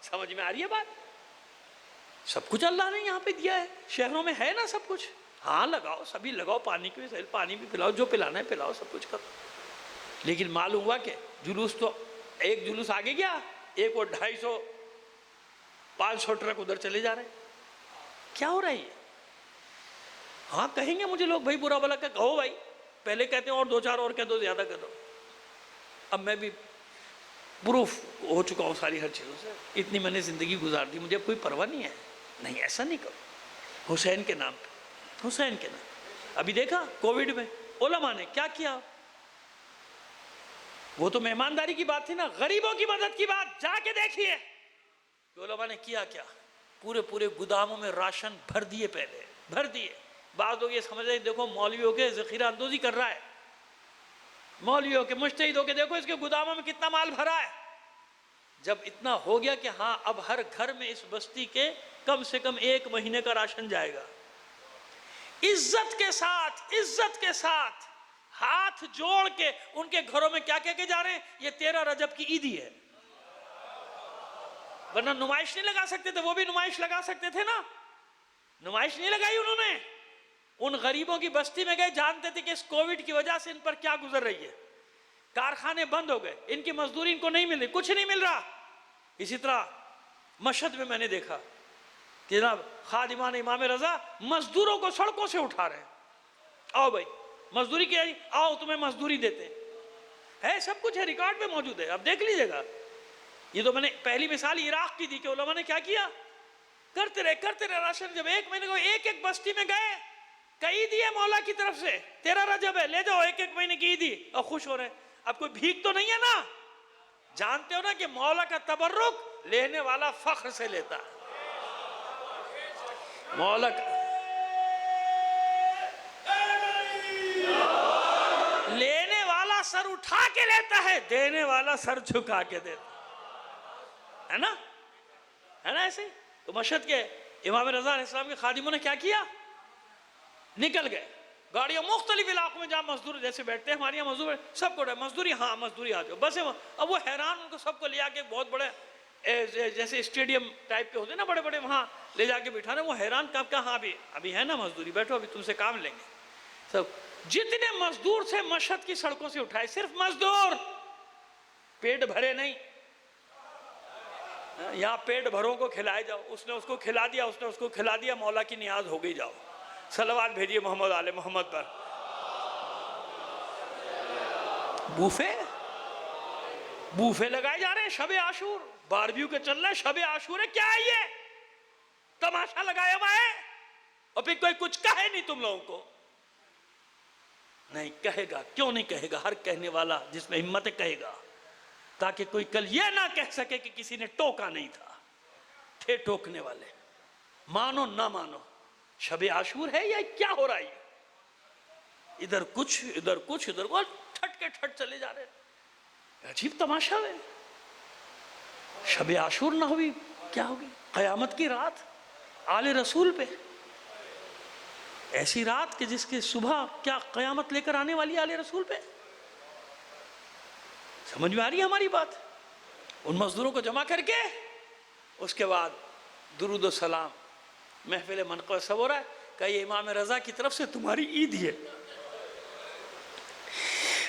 سمجھ میں آ رہی ہے بات؟ سب کچھ اللہ نے یہاں پہ دیا ہے، شہروں میں ہے نا سب کچھ، ہاں لگاؤ، سبھی لگاؤ، پانی کی بھی پانی بھی پلاؤ، جو پلانا ہے پلاؤ، سب کچھ کرو۔ لیکن معلوم ہوا کہ جلوس تو ایک جلوس آگے گیا، ایک وہ 250 500 ٹرک ادھر چلے جا رہے ہیں۔ کیا ہو رہا ہے یہ؟ ہاں کہیں گے مجھے لوگ بھائی برا بلا کہ کہو بھائی، پہلے کہتے ہیں اور 2-4 اور کہہ دو، زیادہ کہہ دو۔ اب میں بھی پروف ہو چکا ہوں ساری ہر چیزوں سے، اتنی میں نے زندگی گزار دی، مجھے کوئی پرواہ نہیں ہے۔ نہیں ایسا نہیں کرو، حسین کے نام پہ، حسین کے نام۔ ابھی دیکھا کووڈ میں علماء نے کیا کیا؟ وہ تو مہمانداری کی بات تھی نا، غریبوں کی مدد کی بات، جا کے دیکھیے کہ علماء نے کیا کیا۔ پورے گوداموں میں راشن بھر دیے، پہلے بھر دیے۔ بعض لوگ یہ سمجھ رہے ہیں دیکھو مولویوں کے ذخیرہ اندوزی کر رہا ہے، مولویوں کے مجتہدوں کے، دیکھو اس کے گوداموں میں کتنا مال بھرا ہے۔ جب اتنا ہو گیا کہ ہاں اب ہر گھر میں اس بستی کے کم سے کم 1 مہینے کا راشن جائے گا، عزت کے ساتھ ہاتھ جوڑ کے ان کے گھروں میں کیا کہہ کے جا رہے ہیں؟ یہ 13 رجب کی عیدی ہے۔ ورنہ نمائش نہیں لگا سکتے تھے، وہ بھی نمائش لگا سکتے تھے نا، نمائش نہیں لگائی انہوں نے۔ ان غریبوں کی بستی میں گئے، جانتے تھے کہ اس کووڈ کی وجہ سے ان پر کیا گزر رہی ہے، کارخانے بند ہو گئے، ان کی مزدوری ان کو نہیں مل رہی، کچھ نہیں مل رہا۔ اسی طرح مشہد میں میں نے دیکھا کہ جناب خادمان امام رضا مزدوروں کو سڑکوں سے اٹھا رہے ہیں، آؤ بھائی مزدوری کیا، آؤ تمہیں مزدوری دیتے ہیں، سب کچھ ہے، ریکارڈ میں موجود ہے، اب دیکھ لیجئے گا۔ یہ تو میں نے پہلی مثال عراق کی دی کہ علماء نے کیا کیا، کرتے رہے راشن۔ جب 1 مہینے کو ایک بستی میں گئے، کئی دیے مولا کی طرف سے، 13 رجب ہے، لے جاؤ 1 مہینے کی دی، اور خوش ہو رہے ہیں۔ اب کوئی بھیک تو نہیں ہے نا، جانتے ہو نا کہ مولا کا تبرک لینے والا فخر سے لیتا ہے، مولا کا لینے والا سر اٹھا کے لیتا ہے، دینے والا سر جھکا کے دیتا ہے نا ایسے ہی۔ تو مشہد کے امام رضا علیہ السلام کے خادموں نے کیا کیا؟ نکل گئے گاڑیوں، مختلف علاقوں میں جہاں مزدور جیسے بیٹھتے ہیں ہمارے یہاں مزدور، سب کو مزدوری، ہاں مزدوری آ جاؤ بس۔ اب وہ حیران، ان کو سب کو لے آ کے بہت بڑے جیسے اسٹیڈیم ٹائپ کے ہوتے ہیں نا بڑے بڑے، وہاں لے جا کے بٹھانا، وہ حیران کب کہا ہاں ابھی ہے نا مزدوری، بیٹھو ابھی تم سے کام لیں گے۔ سب جتنے مزدور سے مشہد کی سڑکوں سے اٹھائے، صرف مزدور، پیٹ بھرے نہیں۔ یہاں پیٹ بھروں کو کھلائے جاؤ، اس نے اس کو کھلا دیا، اس نے اس کو کھلا دیا، مولا کی نیاز ہو گئی، جاؤ۔ صلوات بھیجیے محمد آل محمد پر۔ بوفے لگائے جا رہے ہیں، شب عاشور، باربیو کے چل رہے ہیں، شب عاشور ہے، کیا ہے یہ؟ تماشا لگایا ہوا ہے، اور پھر کوئی کچھ کہے نہیں تم لوگوں کو؟ نہیں کہے گا، کیوں نہیں کہے گا؟ ہر کہنے والا جس میں ہمت ہے کہے گا، تاکہ کوئی کل یہ نہ کہہ سکے کہ کسی نے ٹوکا نہیں تھا۔ تھے ٹوکنے والے، مانو نہ مانو، شب عاشور ہے یا کیا ہو رہا ہے؟ ادھر کچھ ادھر کچھ، ادھر کو ٹھٹ کے ٹھٹ چلے جا رہے ہیں، عجیب تماشا ہے۔ شب عاشور نہ ہوئی کیا ہوگی؟ قیامت کی رات آل رسول پہ، ایسی رات کہ جس کے صبح کیا قیامت لے کر آنے والی آل رسول پہ۔ سمجھ میں آ رہی ہے ہماری بات؟ ان مزدوروں کو جمع کر کے اس کے بعد درود و سلام، محفل منقبت سب ہو رہا ہے کہ یہ امام رضا کی طرف سے تمہاری عید ہے۔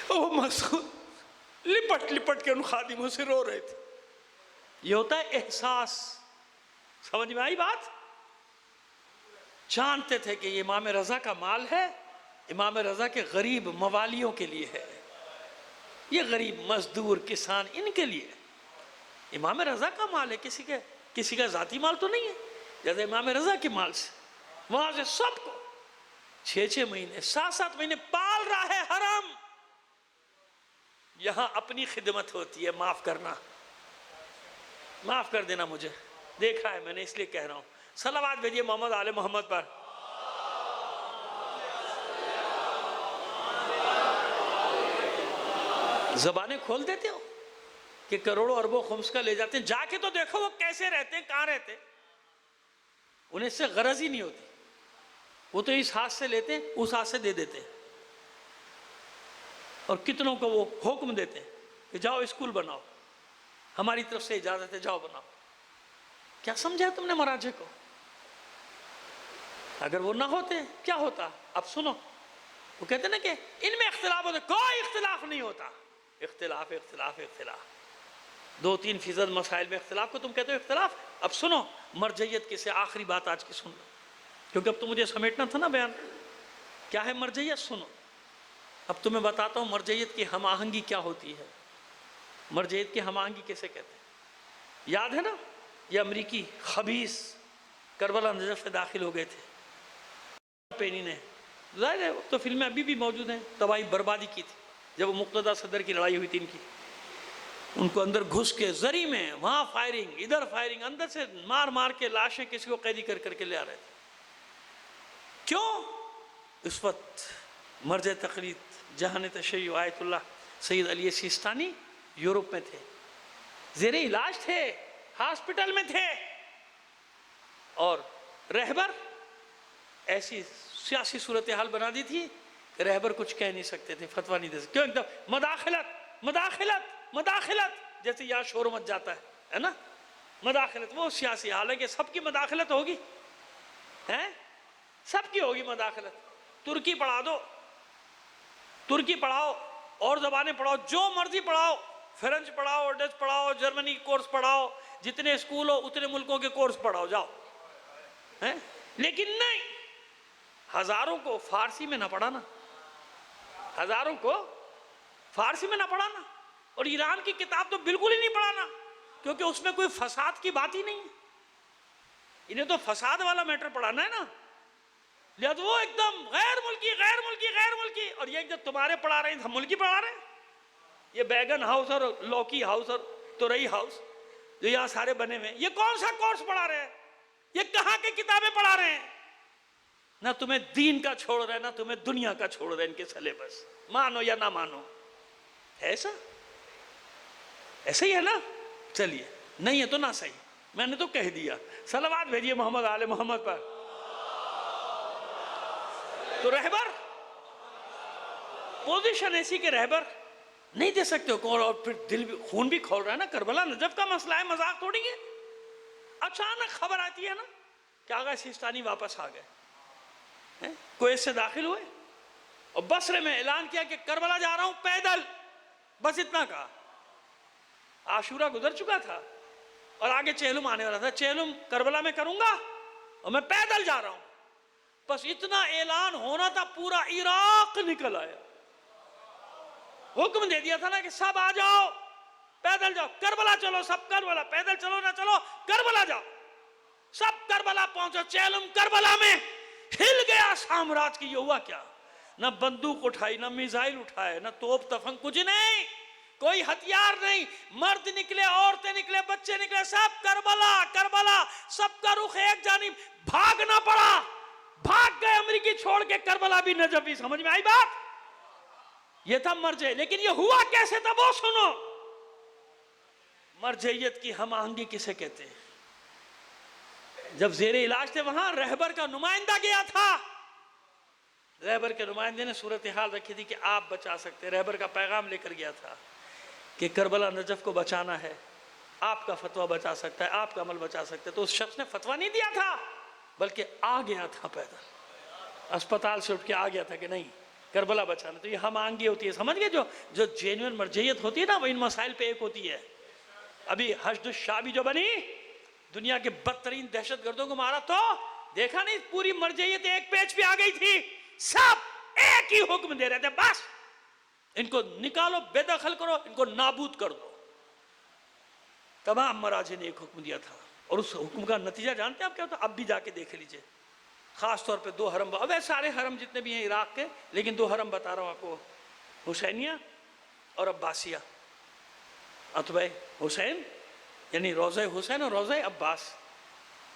وہ مزدور لپٹ لپٹ کے ان خادموں سے رو رہے تھے۔ یہ ہوتا ہے احساس، سمجھ میں آئی بات؟ جانتے تھے کہ یہ امام رضا کا مال ہے، امام رضا کے غریب موالیوں کے لیے ہے، یہ غریب مزدور کسان ان کے لیے. امام رضا کا مال ہے، کسی کا ذاتی مال تو نہیں ہے. جیسے امام رضا کے مال سے وہاں سے سب کو 6 مہینے 7 مہینے پال رہا ہے حرام. یہاں اپنی خدمت ہوتی ہے. معاف کرنا، معاف کر دینا، مجھے دیکھا ہے میں نے، اس لیے کہہ رہا ہوں. صلوات بھیجیے محمد آل محمد پر. زبانیں کھول دیتے ہو کہ کروڑوں اربوں خمس کا لے جاتے ہیں. جا کے تو دیکھو وہ کیسے رہتے ہیں، کہاں رہتے ہیں. انہیں اس سے غرض ہی نہیں ہوتی. وہ تو اس ہاتھ سے لیتے ہیں، اس ہاتھ سے دے دیتے ہیں. اور کتنوں کو وہ حکم دیتے ہیں کہ جاؤ اسکول بناؤ، ہماری طرف سے اجازت ہے، جاؤ بناؤ. کیا سمجھا تم نے مراجع کو؟ اگر وہ نہ ہوتے کیا ہوتا؟ اب سنو، وہ کہتے ہیں نا کہ ان میں اختلاف ہوتا، کوئی اختلاف نہیں ہوتا. اختلاف اختلاف اختلاف 2-3% مسائل میں اختلاف کو تم کہتے ہو اختلاف. اب سنو مرجعیت کسے، آخری بات آج کی سن لو، کیونکہ اب تو مجھے سمیٹنا تھا نا بیان. کیا ہے مرجعیت؟ سنو، اب تمہیں بتاتا ہوں مرجعیت کی ہم آہنگی کیا ہوتی ہے. مرجعیت کی ہم آہنگی کیسے کہتے ہیں؟ یاد ہے نا، یہ امریکی خبیث کربلا نجف سے داخل ہو گئے تھے. پینی نے، ظاہر ہے تو فلمیں ابھی بھی موجود ہیں، تباہی بربادی کی تھی جب وہ مقتدیٰ صدر کی لڑائی ہوئی تھی ان کی. ان کو اندر گھس کے زری میں، وہاں فائرنگ ادھر فائرنگ، اندر سے مار مار کے لاشیں کسی کو قیدی کر کر کے لے آ رہے تھے. کیوں؟ اس وقت مرجع تقلید جہان تشیع آیت اللہ سید علی سیستانی یورپ میں تھے، زیر علاج تھے، ہاسپٹل میں تھے. اور رہبر ایسی سیاسی صورتحال بنا دی تھی کہ رہبر کچھ کہہ نہیں سکتے تھے، فتویٰ نہیں دے سکتے. کیوں؟ ایک دم مداخلت مداخلت مداخلت، جیسے یہاں شور مچ جاتا ہے نا، مداخلت. وہ سیاسی، حالانکہ سب کی مداخلت ہوگی، سب کی ہوگی مداخلت. ترکی پڑھا دو، ترکی پڑھاؤ، اور زبانیں پڑھاؤ، جو مرضی پڑھاؤ، فرنچ پڑھاؤ، ڈچ پڑھاؤ، جرمنی کورس پڑھاؤ، جتنے اسکول ہو اتنے ملکوں کے کورس پڑھاؤ، جاؤ. لیکن نہیں، ہزاروں کو فارسی میں نہ پڑھانا، ہزاروں کو فارسی میں نہ پڑھانا. اور ایران کی کتاب تو بالکل ہی نہیں پڑھانا، کیونکہ اس میں کوئی فساد کی بات ہی نہیں ہے. انہیں تو فساد والا میٹر پڑھانا ہے نا، لہذا وہ ایک دم غیر ملکی غیر ملکی غیر ملکی. اور یہ جب تمہارے پڑھا رہے ہیں ہم ملکی پڑھا رہے ہیں. یہ بیگن ہاؤس اور لوکی ہاؤس اور تورئی ہاؤس جو یہاں سارے بنے ہوئے ہیں، یہ کون سا کورس پڑھا رہے ہیں؟ یہ کہاں کی کتابیں پڑھا رہے ہیں؟ نہ تمہیں دین کا چھوڑ رہے، نہ تمہیں دنیا کا چھوڑ رہے. ان کے سلیبس مانو یا نہ مانو. ایسا ایسا ہی ہے نا. چلیے، نہیں ہے تو نہ صحیح، میں نے تو کہہ دیا. صلوات بھیجیے محمد آل محمد پر. تو رہبر پوزیشن ایسی کہ رہبر نہیں دے سکتے ہو. اور پھر دل بھی، خون بھی کھول رہا ہے نا. کربلا نجف کا مسئلہ ہے، مذاق تھوڑی ہے. اچانک خبر آتی ہے نا کہ آغا سیستانی واپس آ گئے، کویت سے داخل ہوئے اور بصرے میں اعلان کیا کہ کربلا جا رہا ہوں پیدل. بس اتنا کہا. عاشورہ گزر چکا تھا اور آگے چہلم آنے والا تھا. چہلم کربلا میں کروں گا اور میں پیدل جا رہا ہوں. بس اتنا اعلان ہونا تھا، پورا عراق نکل آیا. حکم دے دیا تھا نا کہ سب آ جاؤ، پیدل جاؤ، کربلا چلو، سب کربلا، پیدل چلو نہ چلو کربلا جاؤ. سب کربلا پہنچو. چہلم کربلا میں ہل گیا سامراج کی. یہ ہوا کیا؟ نہ بندوق اٹھائی، نہ میزائل اٹھائے، نہ توپ تفنگ، کچھ نہیں، کوئی ہتھیار نہیں. مرد نکلے، عورتیں نکلے، بچے نکلے، سب کربلا کربلا. سب کا رخ ایک جانب. بھاگنا پڑا، بھاگ گئے امریکی چھوڑ کے کربلا بھی نجف بھی. سمجھ میں آئی بات؟ یہ تھا مرجع. لیکن یہ ہوا کیسے تھا وہ سنو. مرجعیت کی ہم آہنگی کسے کہتے ہیں؟ جب زیر علاج تھے وہاں، رہبر کا نمائندہ گیا تھا. رہبر کے نمائندے نے صورتحال رکھی تھی کہ آپ بچا سکتے. رہبر کا پیغام لے کر گیا تھا کہ کربلا نجف کو بچانا ہے، آپ کا فتویٰ بچا سکتا ہے، آپ کا عمل بچا سکتا ہے. تو اس شخص نے فتویٰ نہیں دیا تھا، بلکہ آ گیا تھا پیدل، اسپتال سے اٹھ کے آ گیا تھا کہ نہیں کربلا بچانا. تو یہ ہم آہنگی ہوتی ہے، سمجھ گئے؟ جو جینوئن مرجعیت ہوتی ہے نا، وہ ان مسائل پہ ایک ہوتی ہے. ابھی حشد الشعبی جو بنی، دنیا کے بدترین دہشت گردوں کو مارا، تو دیکھا نہیں پوری مرجعیت ایک پیج پہ آ گئی تھی. سب ایک ہی حکم دے رہے تھے، بس ان کو نکالو، بے دخل کرو، ان کو نابود کر دو۔ تمام مراجع نے ایک حکم دیا تھا، اور اس حکم کا نتیجہ جانتے ہیں آپ کیا ہوتا؟ اب بھی جا کے دیکھ لیجئے، خاص طور پہ 2 حرم، اب سارے حرم جتنے بھی ہیں عراق کے، لیکن 2 حرم بتا رہا ہوں آپ کو، حسینیہ اور عباسیہ، عتبہ حسین یعنی روضہ حسین اور روضہ عباس۔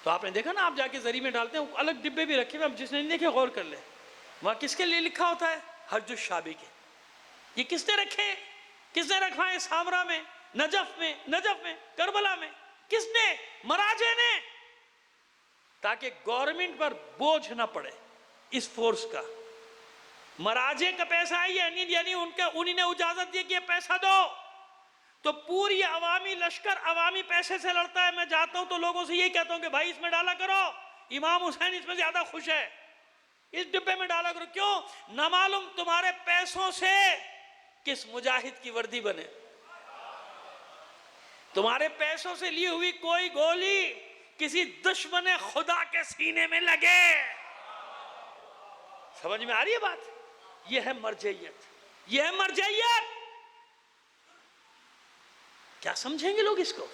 تو آپ نے دیکھا نا، آپ جا کے زری میں ڈالتے ہیں، الگ ڈبے بھی رکھے ہوئے، اب جس نے نہیں دیکھے غور کر لے، وہاں کس کے لیے لکھا ہوتا ہے؟ حج الشعبی کے۔ یہ کس نے رکھے؟ کس نے رکھوائے؟ سامرا میں، نجف میں، کربلا میں، کس نے؟ مراجع نے، تاکہ گورنمنٹ پر بوجھ نہ پڑے اس فورس کا۔ مراجع کا پیسہ ہے، یعنی انہی نے اجازت دی کہ یہ پیسہ دو، تو پوری عوامی لشکر عوامی پیسے سے لڑتا ہے۔ میں جاتا ہوں تو لوگوں سے یہی کہتا ہوں کہ بھائی اس میں ڈالا کرو، امام حسین اس میں زیادہ خوش ہے، اس ڈبے میں ڈالا کرو۔ کیوں؟ نہ معلوم تمہارے پیسوں سے کس مجاہد کی وردی بنے، تمہارے پیسوں سے لی ہوئی کوئی گولی کسی دشمن خدا کے سینے میں لگے۔ سمجھ میں آ رہی ہے بات؟ یہ ہے مرجعیت، یہ ہے مرجعیت۔ کیا سمجھیں گے لوگ اس کو؟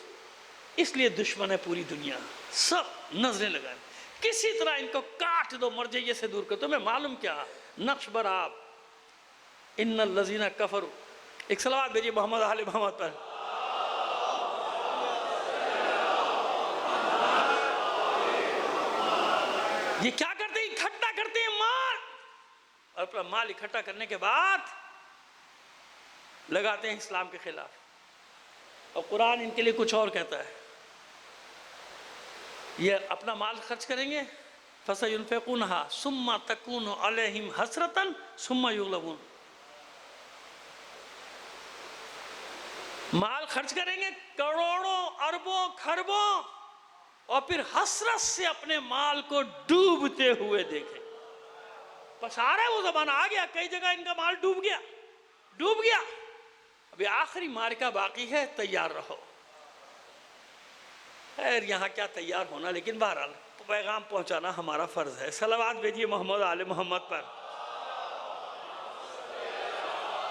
اس لیے دشمن ہے پوری دنیا، سب نظریں لگائیں، کسی طرح ان کو کاٹ دو، مرجعیت سے دور کر۔ تمہیں معلوم کیا؟ نقش برآب، ان الذین کفروا۔ ایک صلوات بھیجیے محمد آل محمد پر۔ یہ کیا کرتے ہیں؟ اکٹھا کرتے ہیں مال، اور اپنا مال اکٹھا کرنے کے بعد لگاتے ہیں اسلام کے خلاف، اور قرآن ان کے لیے کچھ اور کہتا ہے۔ یہ اپنا مال خرچ کریں گے، فَسَيُنْفِقُونَهَا ثُمَّ تَكُونُ عَلَيْهِمْ حَسْرَةً ثُمَّ يُغْلَبُونَ۔ مال خرچ کریں گے کروڑوں اربوں کھربوں، اور پھر حسرت سے اپنے مال کو ڈوبتے ہوئے دیکھیں۔ بس آ رہا ہے وہ زمانہ، آ گیا، کئی جگہ ان کا مال ڈوب گیا۔ ابھی آخری مارکہ باقی ہے، تیار رہو۔ خیر یہاں کیا تیار ہونا، لیکن بہرحال پیغام پہنچانا ہمارا فرض ہے۔ صلوات بھیجیے محمد آل محمد پر۔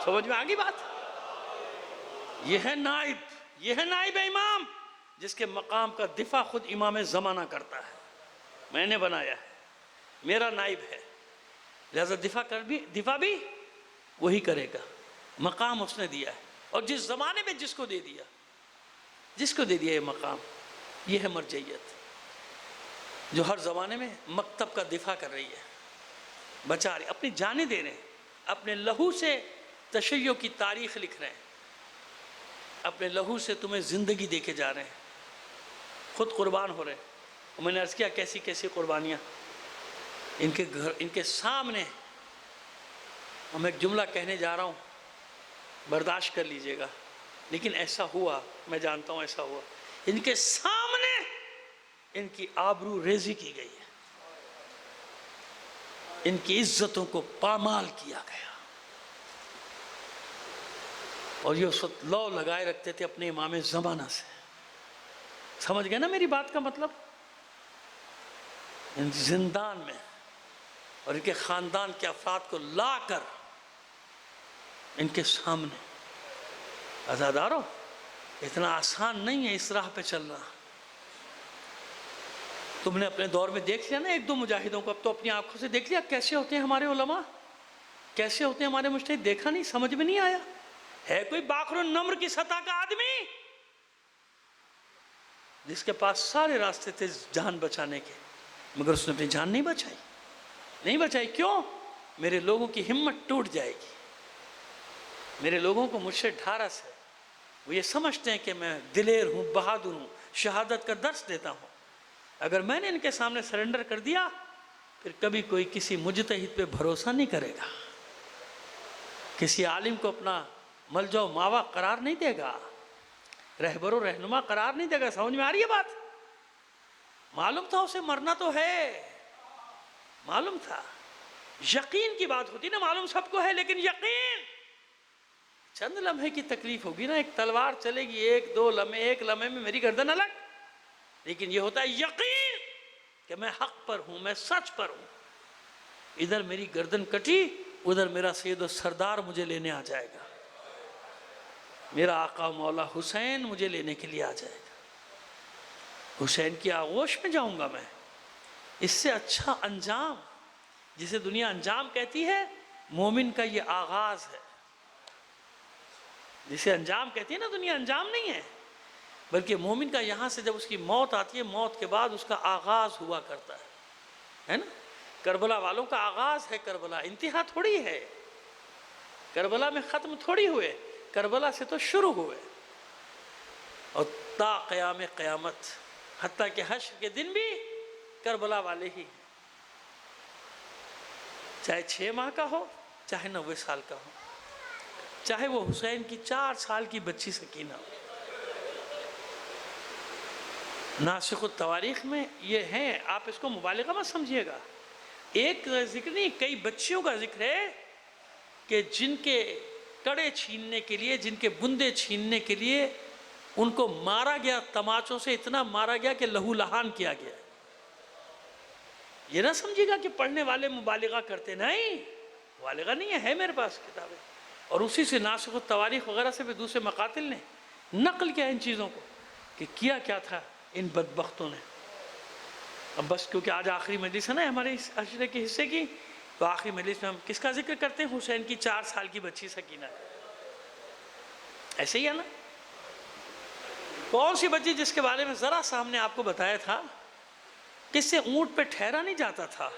سمجھ میں آگئی بات؟ یہ ہے نائب امام، جس کے مقام کا دفاع خود امام زمانہ کرتا ہے۔ میں نے بنایا ہے، میرا نائب ہے، لہذا دفاع بھی وہی کرے گا۔ مقام اس نے دیا ہے، اور جس زمانے میں جس کو دے دیا یہ مقام، یہ ہے مرجعیت، جو ہر زمانے میں مکتب کا دفاع کر رہی ہے، بچا رہی، اپنی جانیں دے رہے ہیں، اپنے لہو سے تشیع کی تاریخ لکھ رہے ہیں، اپنے لہو سے تمہیں زندگی دے کے جا رہے ہیں، خود قربان ہو رہے ہیں۔ اور میں نے عرض کیا کیسی کیسی قربانیاں ان کے سامنے۔ میں ایک جملہ کہنے جا رہا ہوں، برداشت کر لیجئے گا، لیکن ایسا ہوا، میں جانتا ہوں ایسا ہوا، ان کے سامنے ان کی آبرو ریزی کی گئی ہے، ان کی عزتوں کو پامال کیا گیا، اور یہ اس وقت لو لگائے رکھتے تھے اپنے امام زمانہ سے۔ سمجھ گئے نا میری بات کا مطلب؟ ان زندان میں اور ان کے خاندان کے افراد کو لا کر ان کے سامنے، عزادارو اتنا آسان نہیں ہے اس راہ پہ چلنا۔ تم نے اپنے دور میں دیکھ لیا نا 1-2 مجاہدوں کو، اب تو اپنی آنکھوں سے دیکھ لیا کیسے ہوتے ہیں ہمارے علماء، کیسے ہوتے ہیں ہمارے مجتہد، دیکھا نہیں، سمجھ میں نہیں آیا۔ ہے کوئی باخر النمر کی سطح کا آدمی جس کے پاس سارے راستے تھے جان بچانے کے، مگر اس نے اپنی جان نہیں بچائی۔ کیوں؟ میرے لوگوں کی ہمت ٹوٹ جائے گی، میرے لوگوں کو مجھ سے ڈھارس ہے، وہ یہ سمجھتے ہیں کہ میں دلیر ہوں، بہادر ہوں، شہادت کا درس دیتا ہوں۔ اگر میں نے ان کے سامنے سرنڈر کر دیا، پھر کبھی کوئی کسی مجتہد پہ بھروسہ نہیں کرے گا، کسی عالم کو اپنا ملجا و ماوا قرار نہیں دے گا، رہبر و رہنما قرار نہیں دے گا۔ سمجھ میں آ رہی ہے بات؟ معلوم تھا اسے مرنا تو ہے، معلوم تھا، یقین کی بات ہوتی نا، معلوم سب کو ہے، لیکن یقین چند لمحے کی تکلیف ہوگی نا، ایک تلوار چلے گی 1-2 لمحے، 1 لمحے میں میری گردن الگ، لیکن یہ ہوتا ہے یقین کہ میں حق پر ہوں، میں سچ پر ہوں، ادھر میری گردن کٹی، ادھر میرا سید و سردار مجھے لینے آ جائے گا۔ میرا آقا مولا حسین مجھے لینے کے لیے آ جائے گا، حسین کی آغوش میں جاؤں گا میں۔ اس سے اچھا انجام، جسے دنیا انجام کہتی ہے، مومن کا یہ آغاز ہے۔ جسے انجام کہتی ہے نا دنیا، انجام نہیں ہے، بلکہ مومن کا یہاں سے جب اس کی موت آتی ہے، موت کے بعد اس کا آغاز ہوا کرتا ہے نا۔ کربلا والوں کا آغاز ہے کربلا، انتہا تھوڑی ہے۔ کربلا میں ختم تھوڑی ہوئے، کربلا سے تو شروع ہوئے، اور تا قیام قیامت، حتیٰ کہ حشر کے دن بھی کربلا والے ہی، چاہے 6 ماہ کا ہو، چاہے 90 سال کا ہو، چاہے وہ حسین کی 4 سال کی بچی سکینہ ہو۔ ناسخ التواریخ میں یہ ہیں، آپ اس کو مبالغہ مت سمجھیے گا، ایک ذکر نہیں، کئی بچیوں کا ذکر ہے کہ جن کے کڑے چھیننے کے لیے، جن کے بندے چھیننے کے لیے ان کو مارا گیا، تماچوں سے اتنا مارا گیا کہ لہو لہان کیا گیا۔ یہ نہ سمجھیے گا کہ پڑھنے والے مبالغہ کرتے، نہیں، مبالغہ نہیں ہے میرے پاس کتابیں، اور اسی سے ناسخ التواریخ وغیرہ سے بھی دوسرے مقاتل نے نقل کیا ان چیزوں کو کہ کیا کیا تھا ان بدبختوں نے۔ اب بس کیونکہ آج آخری مجلس ہے نا ہمارے اس عشرے کے حصے کی، تو آخری مجلس میں ہم کس کا ذکر کرتے ہیں؟ حسین کی 4 سال کی بچی سکینہ۔ ایسے ہی ہے نا؟ کون سی بچی جس کے بارے میں ذرا سا ہم نے آپ کو بتایا تھا کہ اس سے اونٹ پہ ٹھہرا نہیں جاتا تھا،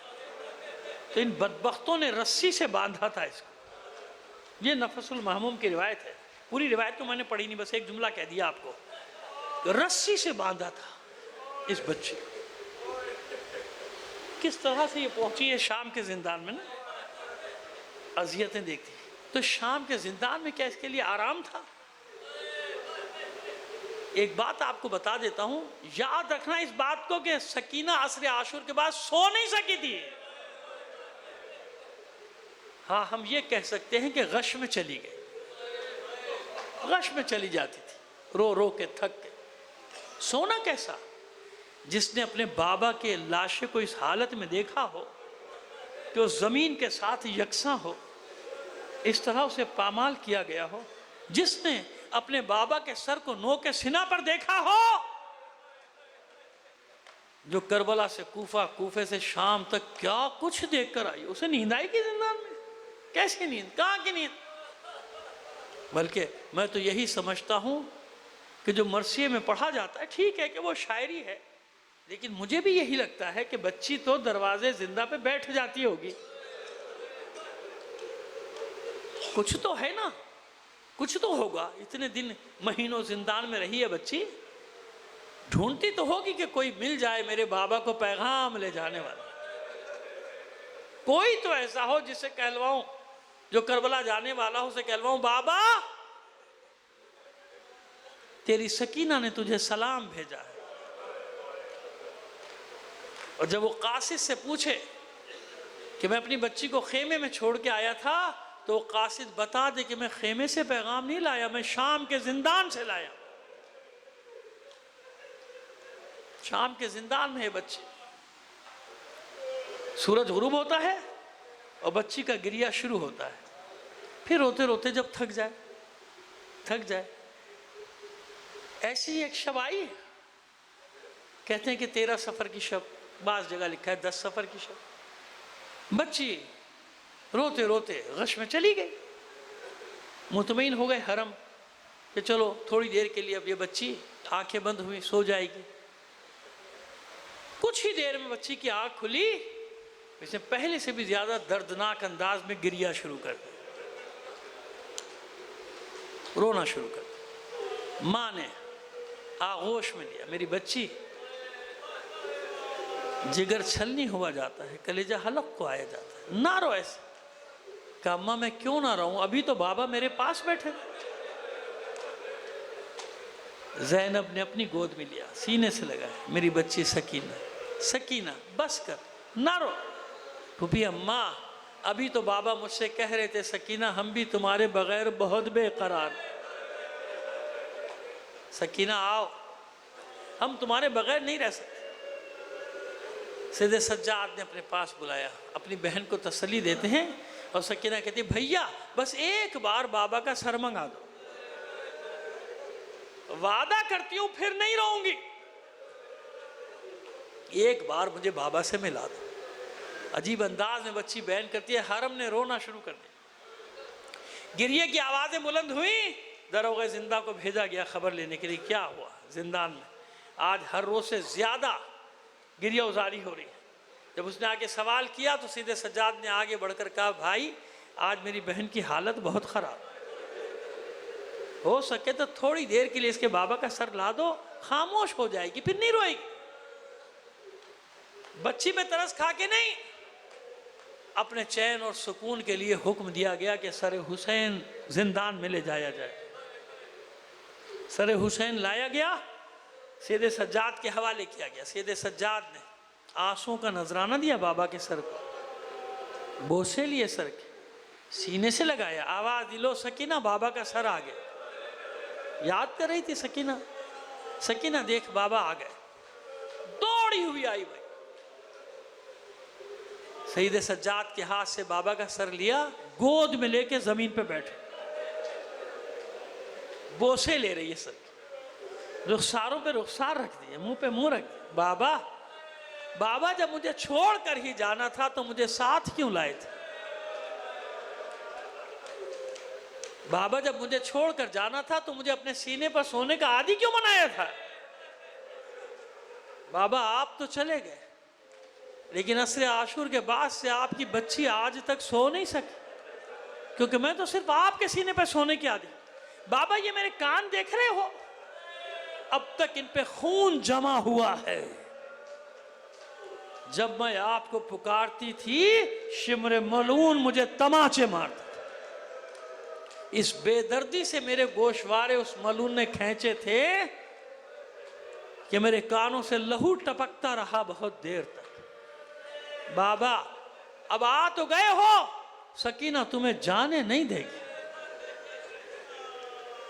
تو ان بدبختوں نے رسی سے باندھا تھا اس کو۔ یہ نفس المحموم کی روایت ہے، پوری روایت تو میں نے پڑھی نہیں، بس ایک جملہ کہہ دیا آپ کو، رسی سے باندھا تھا اس بچے کو۔ کس طرح سے یہ پہنچی ہے شام کے زندان میں نا، اذیتیں دیکھتی۔ تو شام کے زندان میں کیا اس کے لیے آرام تھا؟ ایک بات آپ کو بتا دیتا ہوں، یاد رکھنا اس بات کو کہ سکینہ عصر عاشور کے بعد سو نہیں سکی تھی۔ ہاں ہم یہ کہہ سکتے ہیں کہ غش میں چلی گئی، غش میں چلی جاتی تھی، رو رو کے تھک کے۔ سونا کیسا؟ جس نے اپنے بابا کے لاشے کو اس حالت میں دیکھا ہو کہ وہ زمین کے ساتھ یکساں ہو، اس طرح اسے پامال کیا گیا ہو، جس نے اپنے بابا کے سر کو نو کے سینہ پر دیکھا ہو، جو کربلا سے کوفہ، کوفے سے شام تک کیا کچھ دیکھ کر آئی، اسے نیند آئی کہ زندان میں؟ کیسی نیند؟ کہاں کی نیند؟ بلکہ میں تو یہی سمجھتا ہوں کہ جو مرثیے میں پڑھا جاتا ہے، ٹھیک ہے کہ وہ شاعری ہے، لیکن مجھے بھی یہی لگتا ہے کہ بچی تو دروازے زندہ پہ بیٹھ جاتی ہوگی، کچھ تو ہے نا، کچھ تو ہوگا۔ اتنے دن مہینوں زندان میں رہی ہے بچی، ڈھونڈتی تو ہوگی کہ کوئی مل جائے میرے بابا کو پیغام لے جانے والا، کوئی تو ایسا ہو جسے کہلواؤں، جو کربلا جانے والا ہو، اسے کہلواؤں بابا تیری سکینہ نے تجھے سلام بھیجا ہے۔ اور جب وہ قاصد سے پوچھے کہ میں اپنی بچی کو خیمے میں چھوڑ کے آیا تھا، تو وہ قاصد بتا دے کہ میں خیمے سے پیغام نہیں لایا، میں شام کے زندان سے لایا۔ شام کے زندان میں ہے بچی، سورج غروب ہوتا ہے اور بچی کا گریہ شروع ہوتا ہے، پھر روتے روتے جب تھک جائے، ایسی ایک شب آئی، کہتے ہیں کہ 13 سفر کی شب، بعض جگہ لکھا ہے 10 سفر کی شب، بچی روتے روتے غش میں چلی گئی۔ مطمئن ہو گئے حرم کہ چلو تھوڑی دیر کے لیے اب یہ بچی آنکھیں بند ہوئی، سو جائے گی۔ کچھ ہی دیر میں بچی کی آنکھ کھلی، اس نے پہلے سے بھی زیادہ دردناک انداز میں گریہ شروع کر دیا، رونا شروع کر دیا۔ ماں نے آغوش میں لیا، میری بچی، جگر چھلنی ہوا جاتا ہے، کلیجہ حلق کو آیا جاتا ہے، نہ رو ایسے۔ کہا اماں میں کیوں نہ رہوں، ابھی تو بابا میرے پاس بیٹھے۔ زینب نے اپنی گود میں لیا، سینے سے لگایا، میری بچی سکینہ، سکینہ بس کر، نہ رو۔ پھوپھی اماں ابھی تو بابا مجھ سے کہہ رہے تھے سکینہ ہم بھی تمہارے بغیر بہت بے قرار، سکینہ آؤ، ہم تمہارے بغیر نہیں رہ سکتے۔ سید سجاد نے اپنے پاس بلایا، اپنی بہن کو تسلی دیتے ہیں، اور سکینہ کہتی بھیا بس ایک بار بابا کا سر منگا دو، وعدہ کرتی ہوں پھر نہیں رہوں گی، ایک بار مجھے بابا سے ملا دو۔ عجیب انداز میں بچی بیان کرتی ہے، حرم نے رونا شروع کر دیا، گریے کی آوازیں بلند ہوئیں، داروغہ زندہ کو بھیجا گیا خبر لینے کے لیے کیا ہوا زندان میں۔ آج ہر روز سے زیادہ گریہ ازاری ہو رہی ہے۔ جب اس نے آگے سوال کیا تو سیدھے سجاد نے آگے بڑھ کر کہا، بھائی آج میری بہن کی حالت بہت خراب، ہو سکے تو تھوڑی دیر کے لیے اس کے بابا کا سر لا دو، خاموش ہو جائے گی، پھر نہیں روئے گی۔ بچی میں ترس کھا کے نہیں، اپنے چین اور سکون کے لیے حکم دیا گیا کہ سر حسین زندان میں لے جایا جائے۔ سر حسین لایا گیا، سیدے سجاد کے حوالے کیا گیا۔ سیدے سجاد نے آنسوں کا نذرانہ دیا بابا کے سر کو، بوسے لیے سر کے، سینے سے لگایا، آواز دلو سکینہ بابا کا سر آ گیا۔ یاد کر رہی تھی سکینہ، سکینہ دیکھ بابا آ گئے، دوڑی ہوئی آئی بھائی، سید سجاد کے ہاتھ سے بابا کا سر لیا، گود میں لے کے زمین پہ بیٹھے، بوسے لے رہی ہے سر کے، رخساروں پہ رخسار رکھ دیے، منہ پہ منہ رکھ دیے۔ بابا بابا جب مجھے چھوڑ کر ہی جانا تھا تو مجھے ساتھ کیوں لائے تھے؟ بابا جب مجھے چھوڑ کر جانا تھا تو مجھے اپنے سینے پر سونے کا عادی کیوں بنایا تھا؟ بابا آپ تو چلے گئے، لیکن عصر عاشور کے بعد سے آپ کی بچی آج تک سو نہیں سکی، کیونکہ میں تو صرف آپ کے سینے پہ سونے کی عادی۔ بابا یہ میرے کان دیکھ رہے ہو، اب تک ان پہ خون جمع ہوا ہے۔ جب میں آپ کو پکارتی تھی شمر ملعون مجھے تماچے مارتا تھا، اس بے دردی سے میرے گوشوارے اس ملعون نے کھینچے تھے کہ میرے کانوں سے لہو ٹپکتا رہا بہت دیر تک۔ بابا اب آ تو گئے ہو، سکینہ تمہیں جانے نہیں دے گی،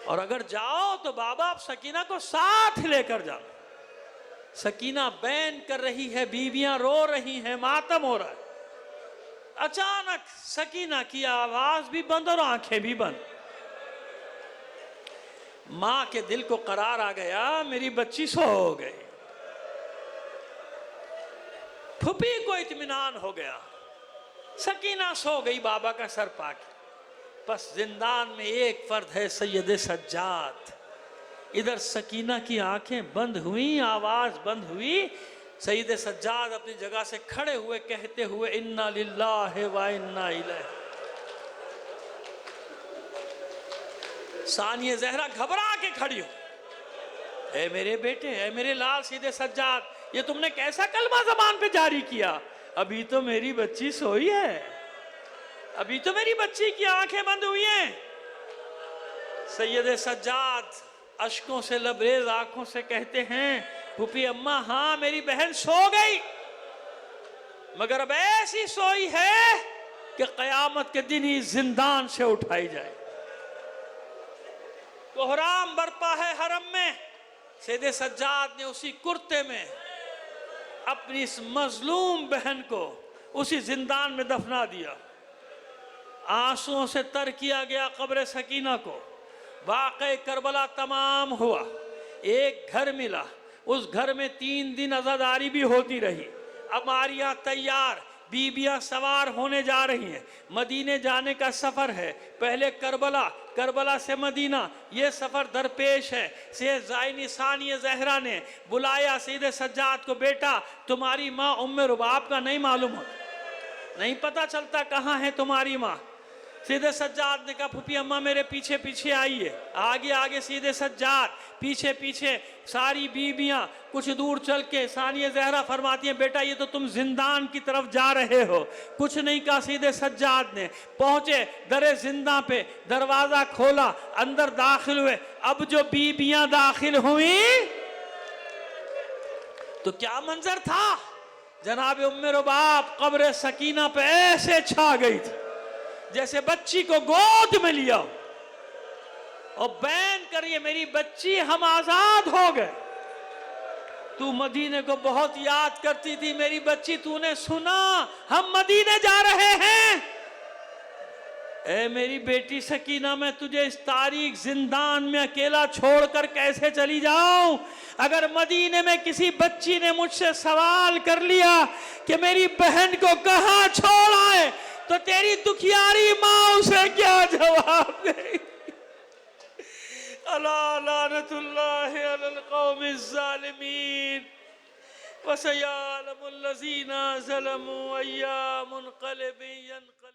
اور اگر جاؤ تو بابا اب سکینہ کو ساتھ لے کر جاؤ۔ سکینہ بین کر رہی ہے، بیویاں رو رہی ہیں، ماتم ہو رہا ہے۔ اچانک سکینہ کی آواز بھی بند اور آنکھیں بھی بند۔ ماں کے دل کو قرار آ گیا، میری بچی سو ہو گئی، پھپھی کو اطمینان ہو گیا، سکینہ سو گئی بابا کا سر پا کے۔ بس زندان میں ایک فرد ہے، سید سجاد۔ ادھر سکینہ کی آنکھیں بند ہوئیں، آواز بند ہوئی، سید سجاد اپنی جگہ سے کھڑے ہوئے کہتے ہوئے انا للہ و انا الیہ۔ ثانیہ زہرا گھبرا کے کھڑی ہو، اے میرے بیٹے، اے میرے لال سید سجاد، یہ تم نے کیسا کلمہ زبان پہ جاری کیا؟ ابھی تو میری بچی سوئی ہے، ابھی تو میری بچی کی آنکھیں بند ہوئی ہیں۔ سید سجاد اشکوں سے لبریز آنکھوں سے کہتے ہیں، پھوپھی اماں ہاں میری بہن سو گئی، مگر اب ایسی سوئی ہے کہ قیامت کے دن ہی زندان سے اٹھائی جائے۔ کوہرام برپا ہے حرم میں، سید سجاد نے اسی کرتے میں اپنی اس مظلوم بہن کو اسی زندان میں دفنا دیا۔ آنسوؤں سے تر کیا گیا قبر سکینہ کو، واقعہ کربلا تمام ہوا، ایک گھر ملا، اس گھر میں 3 دن عزاداری بھی ہوتی رہی۔ اب عاریہ تیار، بیبیاں سوار ہونے جا رہی ہیں، مدینے جانے کا سفر ہے، پہلے کربلا، کربلا سے مدینہ، یہ سفر درپیش ہے۔ سید زائنی ثانیہ زہرا نے بلایا سید سجاد کو، بیٹا تمہاری ماں ام رباب کا نہیں معلوم ہوتا، نہیں پتہ چلتا کہاں ہے تمہاری ماں۔ سید سجاد نے کہا پھوپھی اماں میرے پیچھے پیچھے آئیے، آگے آگے سید سجاد، پیچھے پیچھے ساری بیبیاں۔ کچھ دور چل کے ثانیہ زہرا فرماتی ہیں بیٹا یہ تو تم زندان کی طرف جا رہے ہو۔ کچھ نہیں کہا سید سجاد نے، پہنچے در زندہ پہ، دروازہ کھولا، اندر داخل ہوئے۔ اب جو بیبیاں داخل ہوئیں تو کیا منظر تھا، جناب ام رباب قبر سکینہ پہ ایسے چھا گئی تھی جیسے بچی کو گود میں لیا اور بین کریے میری بچی ہم آزاد ہو گئے، تو مدینے کو بہت یاد کرتی تھی میری بچی، تو نے سنا ہم مدینے جا رہے ہیں۔ اے میری بیٹی سکینہ، میں تجھے اس تاریک زندان میں اکیلا چھوڑ کر کیسے چلی جاؤں؟ اگر مدینے میں کسی بچی نے مجھ سے سوال کر لیا کہ میری بہن کو کہاں چھوڑ آئے تو تیری دکھیاری ماں اسے کیا جواب دے گی؟ الا لعنت اللہ علی القوم الظالمین وسيعلم الذين ظلموا أي منقلب ينقلب